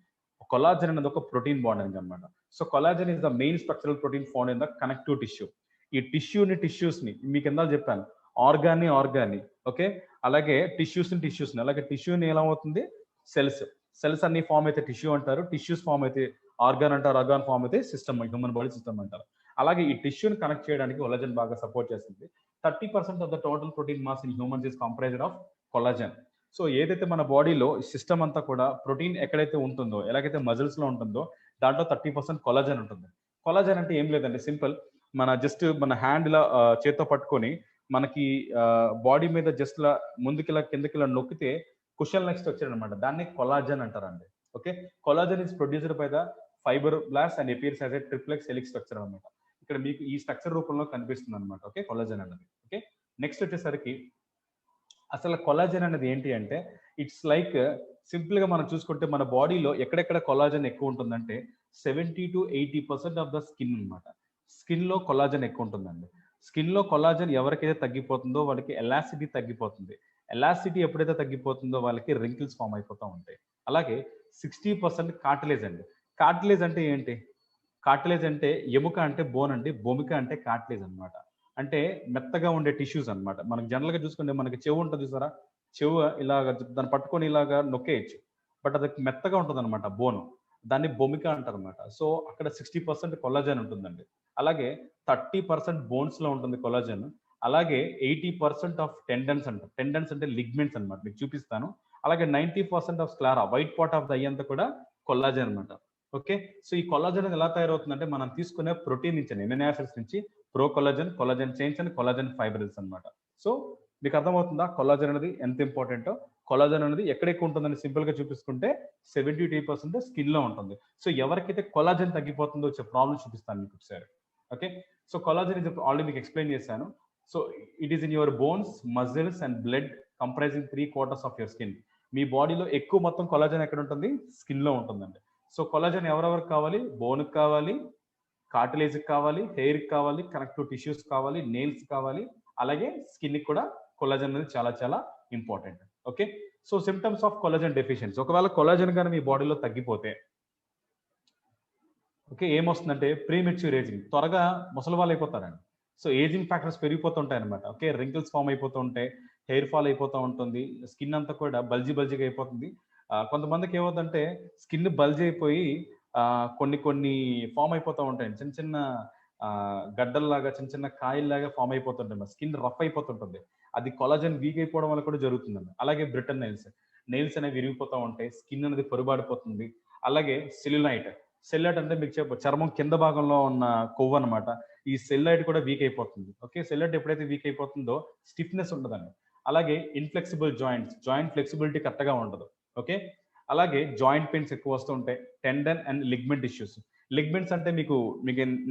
కొల్లాజన్ అనేది ఒక ప్రోటీన్ బాండింగ్ అనమాట. So collagen is the main structural protein found in the connective tissue. ఈ టిష్యూస్ని మీకు ఎంత చెప్పాను, ఆర్గాన్ని ఓకే, అలాగే టిష్యూస్ని అలాగే టిష్యూని ఎలా అవుతుంది, సెల్స్ అన్ని ఫామ్ అయితే టిష్యూ అంటారు, టిష్యూస్ ఫామ్ అయితే ఆర్గాన్ అంటారు, ఆర్గాన్ ఫామ్ అయితే సిస్టమ్, హ్యూమన్ బాడీ సిస్టమ్ అంటారు. అలాగే ఈ టిష్యూని కనెక్ట్ చేయడానికి కొల్లాజన్ బాగా సపోర్ట్ చేస్తుంది. 30% of the total protein mass in humans is comprised of collagen. So ఏదైతే మన బాడీలో సిస్టమ్ అంతా కూడా ప్రోటీన్ ఎక్కడైతే ఉంటుందో, ఎలాగైతే మజిల్స్ లో ఉంటుందో దాంట్లో 30% కొల్లాజన్ ఉంటుంది. కొల్లాజన్ అంటే ఏం లేదండి, సింపుల్. మన హ్యాండ్ ఇలా చేత్తో పట్టుకొని మనకి బాడీ మీద జస్ట్ ఇలా ముందుకిలా కిందకిలా నొక్కితే కుషన్ లైక్ స్ట్రక్చర్ అనమాట, దాన్ని కొల్లాజన్ అంటారండి. Okay, collagen is produced by the fibre blast and appears as a triplex helix structure అనమాట. ఇక్కడ మీకు ఈ స్ట్రక్చర్ రూపంలో కనిపిస్తుంది అనమాట. ఓకే, కొల్లాజన్ అనేది. ఓకే, నెక్స్ట్ వచ్చేసరికి అసలు కొల్లాజన్ అనేది ఏంటి అంటే, ఇట్స్ లైక్ సింపుల్ గా మనం చూసుకుంటే మన బాడీలో ఎక్కడెక్కడ కొల్లాజన్ ఎక్కువ ఉంటుందంటే 70 to 80% ఆఫ్ ద స్కిన్ అనమాట. స్కిన్ లో కొల్లాజన్ ఎక్కువ ఉంటుందండి. స్కిన్ లో కొల్లాజన్ ఎవరికైతే తగ్గిపోతుందో వాళ్ళకి ఎలాసిటీ తగ్గిపోతుంది. ఎలాసిటీ ఎప్పుడైతే తగ్గిపోతుందో వాళ్ళకి రింకిల్స్ ఫామ్ అయిపోతూ ఉంటాయి. అలాగే 60% కార్టిలేజ్ అండి. కార్టిలేజ్ అంటే ఏంటి? కార్టిలేజ్ అంటే ఎముక అంటే బోన్ అండి, బొమిక అంటే కార్టిలేజ్ అనమాట. అంటే మెత్తగా ఉండే టిష్యూస్ అనమాట. మనకి జనరల్ గా చూసుకుంటే మనకి చెవు ఉంటుంది చూసారా, చెవు ఇలాగ దాన్ని పట్టుకొని ఇలాగా నొక్కేయచ్చు, బట్ అది మెత్తగా ఉంటుంది అనమాట బోను, దాన్ని బొమిక అంటారు అనమాట. సో అక్కడ 60% కొల్లాజన్ ఉంటుందండి. అలాగే 30% బోన్స్ లో ఉంటుంది కొల్లాజన్. అలాగే 80% ఆఫ్ టెండన్స్ అంటారు. టెండన్స్ అంటే లిగ్మెంట్స్ అనమాట, మీకు చూపిస్తాను. అలాగే 90% of sclera, white part of the eye అంతా కూడా కొల్లాజన్ అనమాట. ఓకే, సో ఈ కొల్లాజన్ ఎలా తయారవుతుందంటే మనం తీసుకునే ప్రోటీన్ నుంచి, అమినో యాసిడ్స్ నుంచి pro collagen, collagen chains and collagen fibres అనమాట. సో మీకు అర్థమవుతుందా కొల్లాజన్ అనేది ఎంత ఇంపార్టెంటో? కొల్లాజన్ అనేది ఎక్కడ ఎక్కువ ఉంటుందని సింపుల్ గా చూపించుకుంటే 70-80% స్కిన్ లో ఉంటుంది. సో ఎవరికైతే కొల్లాజన్ తగ్గిపోతుందో వచ్చే ప్రాబ్లం చూపిస్తాను మీకు ఒకసారి. ఓకే, సో కొల్లాజన్ ఇది ఆల్రెడీ మీకు ఎక్స్ప్లెయిన్ చేశాను. So it is in your bones, muscles and blood comprising 3/4 of your skin. మీ బాడీలో ఎక్కువ మొత్తం కొల్లాజన్ ఎక్కడ ఉంటుంది? స్కిన్ లో ఉంటుందండి. సో కొల్లాజన్ ఎవరెవరికి కావాలి? బోన్కి కావాలి, కార్టిలేజ్కి కావాలి, హెయిర్కి కావాలి, కనెక్టివ్ టిష్యూస్ కావాలి, నెయిల్స్ కావాలి, అలాగే స్కిన్కి కూడా కొల్లాజన్ అనేది చాలా చాలా important. Okay, so symptoms of collagen deficiency. ఒకవేళ కొల్లాజన్ కానీ మీ బాడీలో తగ్గిపోతే ఓకే ఏమొస్తుందంటే ప్రీమెచ్యూర్ ఏజింగ్, త్వరగా ముసలి వాళ్ళు అయిపోతారండి. సో ఏజింగ్ ఫ్యాక్టర్స్ పెరిగిపోతుంటాయి అనమాట. ఓకే, రింకిల్స్ ఫామ్ అయిపోతూ ఉంటాయి, హెయిర్ ఫాల్ అయిపోతూ ఉంటుంది, స్కిన్ అంతా కూడా బల్జీగా అయిపోతుంది. కొంతమందికి ఏమవుతుందంటే స్కిన్ బల్జీ అయిపోయి కొన్ని ఫామ్ అయిపోతూ ఉంటాయి, చిన్న చిన్న గడ్డల్లాగా, చిన్న చిన్న కాయల్లాగా ఫామ్ అయిపోతుంటాయి, స్కిన్ రఫ్ అయిపోతుంటుంది. అది కొల్లాజన్ వీక్ అయిపోవడం వల్ల కూడా జరుగుతుందండి. అలాగే బ్రిటన్ నెయిల్స్ అనేవి విరిగిపోతూ ఉంటాయి, స్కిన్ అనేది పొరుబాడిపోతుంది. అలాగే సెల్యులైట్ అంటే మీకు చర్మం కింద భాగంలో ఉన్న కొవ్వు అనమాట. ఈ సెల్యులైట్ కూడా వీక్ అయిపోతుంది. ఓకే, సెల్యులైట్ ఎప్పుడైతే వీక్ అయిపోతుందో స్టిఫ్నెస్ ఉండదండి. అలాగే ఇన్ఫ్లెక్సిబుల్ జాయింట్ ఫ్లెక్సిబిలిటీ కరెక్ట్గా ఉండదు. ఓకే. అలాగే జాయింట్ పెయిన్స్ ఎక్కువ వస్తూ ఉంటాయి. Tendon and ligament issues. Ligaments అంటే మీకు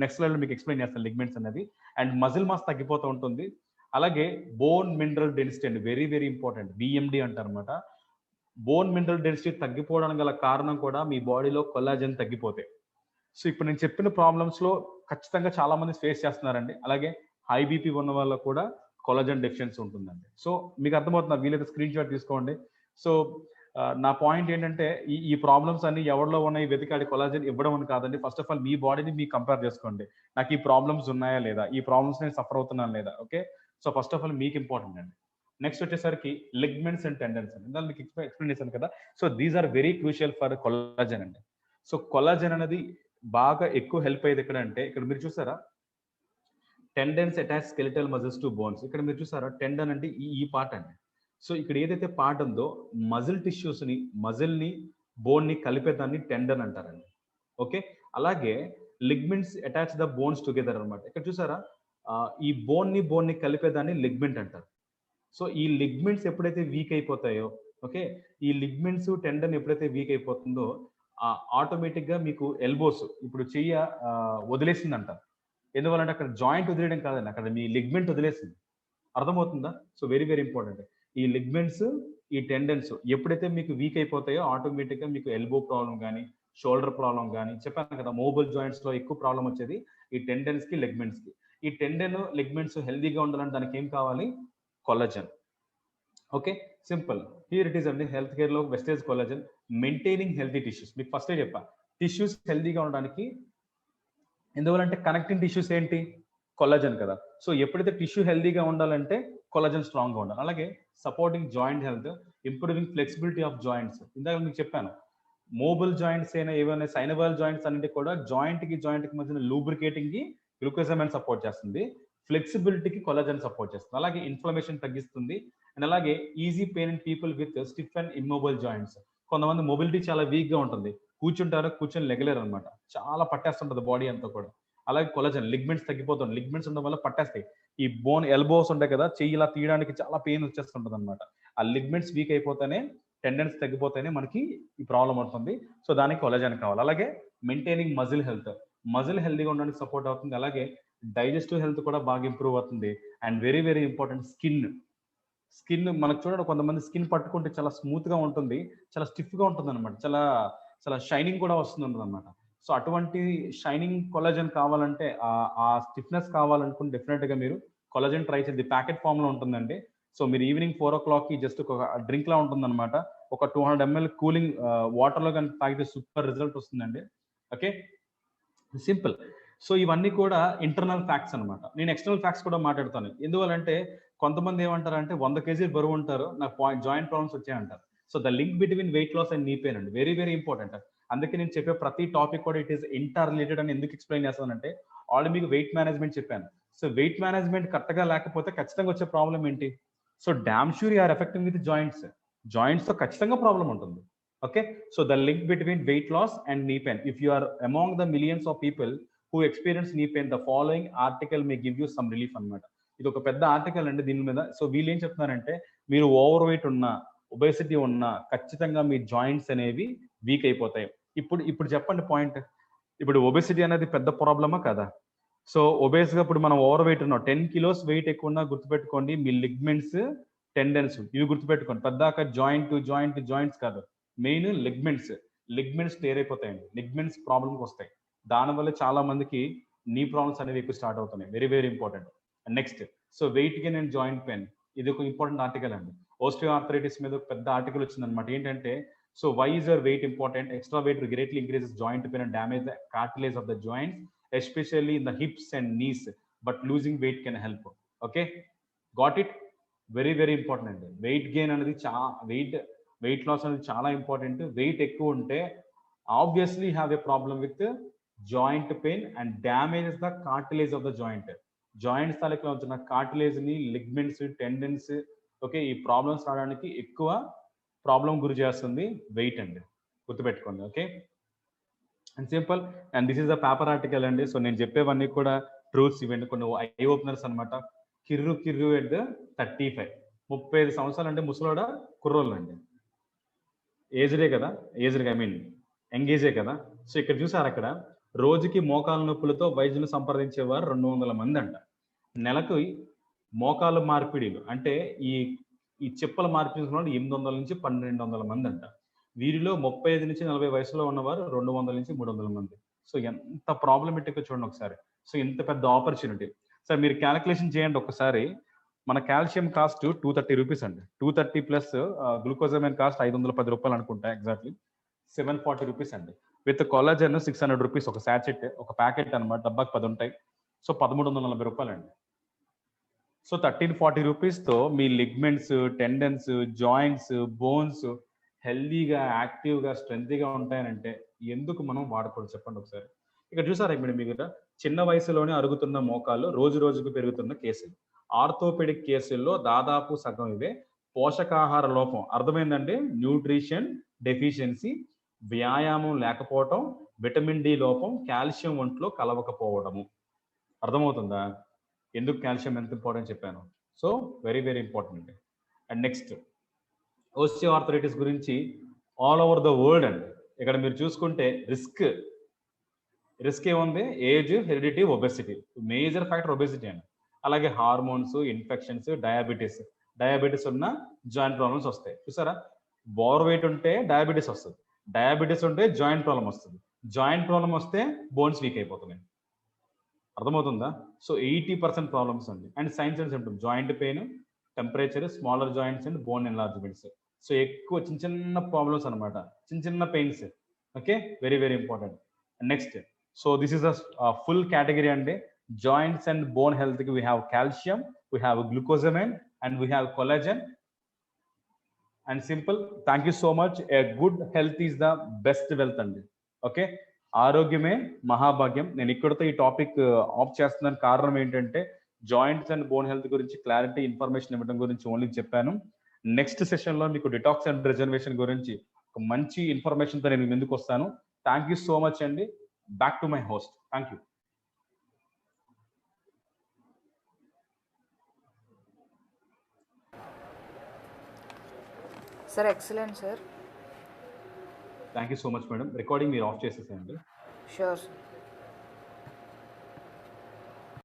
నెక్స్ట్ స్లైడ్‌లో మీకు ఎక్స్‌ప్లెయిన్ చేస్తాను లిగ్మెంట్స్ అనేది. అండ్ మజిల్ మాస్ తగ్గిపోతూ ఉంటుంది. అలాగే బోన్ మినరల్ డెన్సిటీ అండి, వెరీ వెరీ ఇంపార్టెంట్. బీఎండీ అంటారనమాట. బోన్ మినరల్ డెన్సిటీ తగ్గిపోవడానికి గల కారణం కూడా మీ బాడీలో కొల్లాజెన్ తగ్గిపోతే. సో ఇప్పుడు నేను చెప్పిన ప్రాబ్లమ్స్‌లో ఖచ్చితంగా చాలా మంది ఫేస్ చేస్తున్నారండి. అలాగే హై బీపీ ఉన్న వాళ్ళకి కూడా కొల్లాజెన్ డెఫిషియన్సీ ఉంటుందండి. సో మీకు అర్థమవుతుందా? వీలైతే స్క్రీన్ షాట్ తీసుకోండి. సో నా పాయింట్ ఏంటంటే ఈ ఈ ప్రాబ్లమ్స్ అన్ని ఎవరిలో ఉన్నాయి వెతికాడి కొల్లాజెన్ ఇవ్వడం అని కాదండి. ఫస్ట్ ఆఫ్ ఆల్ మీ బాడీని మీరు కంపేర్ చేసుకోండి. నాకు ఈ ప్రాబ్లమ్స్ ఉన్నాయా లేదా? ఈ ప్రాబ్లమ్స్ నేను సఫర్ అవుతున్నానా లేదా? Okay. So first of all మీకు ఇంపార్టెంట్ అండి. నెక్స్ట్ వచ్చేసరికి లిగ్మెంట్స్ అండ్ టెండన్స్ అండి. ఇందాక మీకు ఎక్స్‌ప్లెయిన్ చేశాను కదా! So these are very crucial for collagen అండి. సో కొల్లాజెన్ అనేది బాగా ఎక్కువ హెల్ప్ అయ్యేది ఎక్కడంటే, ఇక్కడ మీరు చూసారా? Tendons attach skeletal muscles to bones. ఇక్కడ మీరు చూసారా? టెండన్ అంటే ఈ పార్ట్ అండి. సో ఇక్కడ ఏదైతే పార్ట్ ఉందో మజిల్ టిష్యూస్‌ని, మజిల్‌ని, బోన్‌ని కలిపేదాన్ని టెండన్ అంటారండి. ఓకే. అలాగే ligaments attach the bones together అన్నమాట. ఇక్కడ చూసారా? ఈ బోన్‌ని కలిపేదాన్ని లిగ్మెంట్ అంటారు. సో ఈ లిగ్మెంట్స్ ఎప్పుడైతే వీక్ అయిపోతాయో, ఓకే. ఈ లిగ్మెంట్స్, టెండన్ ఎప్పుడైతే వీక్ అయిపోతుందో ఆటోమేటిక్‌గా మీకు ఎల్బోస్ ఇప్పుడు చెయ్య వదిలేసిందంట. ఎందువల్లంటే అక్కడ జాయింట్ వదిలేయడం కాదండి. అక్కడ మీ లిగ్మెంట్ వదిలేసింది. అర్థమవుతుందా? So very very important. ఈ లిగ్మెంట్స్, ఈ టెండన్స్ ఎప్పుడైతే మీకు వీక్ అయిపోతాయో ఆటోమేటిక్‌గా మీకు ఎల్బో ప్రాబ్లమ్ గాని, షోల్డర్ ప్రాబ్లమ్ గాని చెప్పాను కదా! మూవబుల్ జాయింట్స్‌లో ఎక్కువ ప్రాబ్లమ్ వచ్చేది ఈ టెండన్స్‌కి, లిగ్మెంట్స్‌కి. ఈ టెండన్, లిగ్మెంట్స్ హెల్తీగా ఉండాలంటే దానికి ఏం కావాలి? Collagen. Okay. Simple. Here it is అండి. హెల్త్ కేర్‌లో wastage collagen maintaining healthy tissues. మీకు ఫస్టే చెప్పా. టిష్యూస్ హెల్తీగా ఉండడానికి ఎందువల్లంటే కనెక్టింగ్ టిష్యూస్ ఏంటి? కొల్లాజెన్ కదా! సో ఎప్పుడైతే టిష్యూ హెల్తీగా ఉండాలంటే కొల్లాజెన్ స్ట్రాంగ్‌గా ఉండాలి. అలాగే supporting joint health, improving flexibility of joints. ఇందాక మీకు చెప్పాను. మూవబుల్ జాయింట్స్ అయినా ఏవైనా సైనోవియల్ జాయింట్స్ అన్నిటికి కూడా జాయింట్‌కి మధ్యన లూబ్రికేటింగ్‌కి గ్లూకోజమైన్ సపోర్ట్ చేస్తుంది. ఫ్లెక్సిబిలిటీకి కొల్లాజెన్ సపోర్ట్ చేస్తుంది. అలాగే ఇన్‌ఫ్లమేషన్ తగ్గిస్తుంది. అండ్ అలాగే easy pain in people with stiff and immobile joints. కొంతమంది మొబిలిటీ చాలా వీక్‌గా ఉంటుంది. కూర్చుంటారు, కూర్చొని లెగలేరనమాట. చాలా పట్టేస్తుంటది బాడీ అంతా కూడా. అలాగే కొల్లాజెన్ లిగ్మెంట్స్ తగ్గిపోతుంది. లిగ్మెంట్స్ ఉండడం వల్ల పట్టేస్తాయి. ఈ బోన్ ఎల్బోస్ ఉంటాయి కదా! చెయ్యి ఇలా తీయడానికి చాలా పెయిన్ వచ్చేస్తుంటదనమాట. ఆ లిగ్మెంట్స్ వీక్ అయిపోతేనే, టెండన్స్ తగ్గిపోతేనే మనకి ఈ ప్రాబ్లమ్ అవుతుంది. సో దానికి కొల్లాజెన్ కావాలి. అలాగే మెయింటైనింగ్ మజిల్ హెల్త్. మజిల్ హెల్తీగా ఉండడానికి సపోర్ట్ అవుతుంది. అలాగే డైజెస్టివ్ హెల్త్ కూడా బాగా ఇంప్రూవ్ అవుతుంది. And very very important skin. Skin మనకు చూడండి కొంతమంది స్కిన్ పట్టుకుంటే చాలా స్మూత్‌గా ఉంటుంది. చాలా స్టిఫ్‌గా ఉంటుందన్నమాట. చాలా చాలా షైనింగ్ కూడా వస్తుందన్నమాట. సో అటువంటి షైనింగ్ కొల్లాజెన్ కావాలంటే ఆ స్టిఫ్‌నెస్ కావాలనుకుంటే డెఫినిట్‌గా మీరు కొల్లాజెన్ ట్రై చేయండి. ప్యాకెట్ ఫార్మ్‌లో ఉంటుందండి. సో మీరు ఈవినింగ్ 4:00కి జస్ట్ ఒక డ్రింక్‌లా ఉంటుందన్నమాట. ఒక 200 ఎంఎల్ కూలింగ్ వాటర్‌లో గనుక తాగితే సూపర్ రిజల్ట్ వస్తుందండి. ఓకే. సింపుల్. సో ఇవన్నీ కూడా ఇంటర్నల్ ఫ్యాక్ట్స్ అన్నమాట. నేను ఎక్స్టర్నల్ ఫ్యాక్ట్స్ కూడా మాట్లాడతాను. ఎందువల్లంటే కొంతమంది ఏమంటారంటే 100 కేజీలు బరువు ఉంటారు. నాకు జాయింట్ ప్రాబ్లమ్స్ వచ్చాయంటారు. So the link between weight loss and knee pain అండి. Very very important. అందుకే నేను చెప్పే ప్రతి టాపిక్ కూడా ఇట్ ఈస్ ఇంటర్ రిలేటెడ్ అని ఎందుకు ఎక్స్‌ప్లెయిన్ చేస్తానంటే ఆల్రెడీ మీకు వెయిట్ మేనేజ్‌మెంట్ చెప్పాను. సో వెయిట్ మేనేజ్‌మెంట్ కరెక్ట్‌గా లేకపోతే ఖచ్చితంగా వచ్చే ప్రాబ్లమ్ ఏంటి? So damn sure you are affecting with joints. జాయింట్స్‌తో ఖచ్చితంగా ప్రాబ్లమ్ ఉంటుంది. Okay. So the link between weight loss and knee pain. If you are among the millions of people who experience knee pain the following article may give you some relief అన్నమాట. ఇది ఒక పెద్ద article అండి దీని మీద. So వీళ్ళు ఏం చెప్తున్నారంటే మీరు ఓవర్ వెయిట్ ఉన్నా, ఒబేసిటీ ఉన్నా ఖచ్చితంగా మీ జాయింట్స్ అనేవి వీక్ అయిపోతాయి. ఇప్పుడు చెప్పండి పాయింట్. ఇప్పుడు ఒబేసిటీ అనేది పెద్ద ప్రాబ్లమా కాదా? సో ఒబేస్‌గా ఇప్పుడు మనం ఓవర్ వెయిట్ ఉన్నాం. 10 కిలోస్ వెయిట్ ఎక్కువ ఉన్నా గుర్తుపెట్టుకోండి మీ లిగ్మెంట్స్, టెండన్స్ ఇవి గుర్తుపెట్టుకోండి. పద్దాక జాయింట్స్ కాదు. Main ligaments. లిగ్మెంట్స్ టేర్ అయిపోతాయండి. లిగ్మెంట్స్ ప్రాబ్లమ్స్ వస్తాయి. దానివల్ల చాలా మందికి నీ ప్రాబ్లమ్స్ అనేవి ఎక్కువ స్టార్ట్ అవుతున్నాయి. Very very important. Next so weight gain and joint pain. ఇది ఒక ఇంపార్టెంట్ ఆర్టికల్ అండి. ఓస్టియో ఆర్థరైటిస్ మీద ఒక పెద్ద ఆర్టికల్ వచ్చిందనమాట. ఏంటంటే so why is your weight important? Extra weight greatly increases joint pain and damage the cartilage of the joints especially in the hips and knees. But losing weight can help. Okay. Got it? Very very important అండి. Weight gain అనేది weight loss అనేది చాలా important. Weight ఎక్కువ ఉంటే obviously have a problem with joint pain and damages the cartilage of the joint. Joints తాలూకా ఉంటున్న cartilage ని, ligaments, tendons okay ఈ ప్రాబ్లమ్స్ రావడానికి ఎక్కువ ప్రాబ్లం గురి చేస్తుంది వెయిట్ అండి. గుర్తుపెట్టుకోండి. Okay. And simple. And this is the paper article అండి. సో నేను చెప్పేవన్నీ కూడా ట్రూత్స్ ఇవ్వండి. కొన్ని ఐ ఓపెనర్స్ అనమాట. కిర్రు ఎట్ 35. 35 సంవత్సరాలు అంటే ముసలోడా కుర్రోళ్ళు అండి. ఏజ్డే కదా, ఏజ్డ్ ఐ మీన్ ఎంగేజే కదా. సో ఇక్కడ చూసారు, అక్కడ రోజుకి మోకాల నొప్పులతో వైద్యులు సంప్రదించేవారు 200 మంది అంట. నెలకు మోకాలు మార్పిడిలు అంటే ఈ ఈ చిప్పల మార్పిడి 800 నుంచి 1200 మంది అంట. వీరిలో 35 నుంచి 40 వయసులో ఉన్నవారు 200 నుంచి 300 మంది. సో ఎంత ప్రాబ్లమెటిక్ చూడండి ఒకసారి. సో ఇంత పెద్ద ఆపర్చునిటీ. సార్ మీరు క్యాలిక్యులేషన్ చేయండి ఒకసారి. మన కాల్షియం కాస్ట్ 230 రూపీస్ అండి. 230 ప్లస్ గ్లూకోజమైన్ కాస్ట్ 510 రూపాయలు అనుకుంటా ఎగ్జాక్ట్లీ. 740 రూపీస్ అండి. విత్ కొలాజన్ 600 రూపీస్ ఒక సాచెట్, ఒక ప్యాకెట్ అనమాట. డబ్బాకి 10 ఉంటాయి. సో 1340 రూపాయలండి. సో 1340 రూపీస్తో మీ లిగ్మెంట్స్, టెండన్స్, జాయింట్స్, బోన్స్ హెల్దీగా, యాక్టివ్గా, స్ట్రెంత్గా ఉంటాయనంటే ఎందుకు మనం వాడకూడదు చెప్పండి ఒకసారి. ఇక్కడ చూసారా మేడం, మీకు చిన్న వయసులోనే అరుగుతున్న మోకాళ్ళు, రోజు రోజుకు పెరుగుతున్న కేసులు. ఆర్థోపెడిక్ కేసుల్లో దాదాపు సగం ఇవే. పోషకాహార లోపం అర్థమైందండి. న్యూట్రిషన్ డెఫిషియన్సీ, వ్యాయామం లేకపోవటం, విటమిన్ డి లోపం, కాల్షియం ఒంట్లో కలవకపోవడము. అర్థమవుతుందా ఎందుకు కాల్షియం ఎంత ఇంపార్టెంట్ చెప్పాను. So very very important. And next osteoarthritis గురించి ఆల్ ఓవర్ ద వరల్డ్ అండి. ఇక్కడ మీరు చూసుకుంటే రిస్క్ ఏముంది? Age, heredity, obesity. Major factor obesity అండి. అలాగే హార్మోన్స్, ఇన్ఫెక్షన్స్, డయాబెటీస్ ఉన్న జాయింట్ ప్రాబ్లమ్స్ వస్తాయి. చూసారా, ఓవర్ వెయిట్ ఉంటే డయాబెటీస్ వస్తుంది, డయాబెటీస్ ఉంటే జాయింట్ ప్రాబ్లం వస్తుంది, జాయింట్ ప్రాబ్లం వస్తే బోన్స్ వీక్ అయిపోతున్నాయి. అర్థమవుతుందా? సో 80% ప్రాబ్లమ్స్ అండి. And signs and symptoms, joint pain, temperature, smaller joints and bone enlargements. So ఎక్కువ చిన్న చిన్న ప్రాబ్లమ్స్ అనమాట, చిన్న చిన్న pains. Okay, very very important. Next, so this is a full category అండి. జాయింట్స్ అండ్ బోన్ హెల్త్ కి we have calcium, we have glucosamine and we have collagen and simple. Thank you so much. A good health is the best wealth అండి. Okay, ఆరోగ్యమే మహాభాగ్యం. నేను ఇక్కడితో ఈ topic of చేస్తున్నాను. కారణం ఏంటంటే జాయింట్స్ అండ్ బోన్ హెల్త్ గురించి క్లారిటీ ఇన్ఫర్మేషన్ ఇవ్వడం గురించి ఓన్లీ చెప్పాను. నెక్స్ట్ సెషన్లో మీకు డిటాక్స్ అండ్ రిజర్వేషన్ గురించి ఒక మంచి ఇన్ఫర్మేషన్తో నేను ముందుకు వస్తాను. థ్యాంక్ యూ సో మచ్ అండి. Back to my host. Thank you. Sir excellent sir. Thank you so much madam. Recording మీరు ఆఫ్ చేసేసేయండి. Sure sir.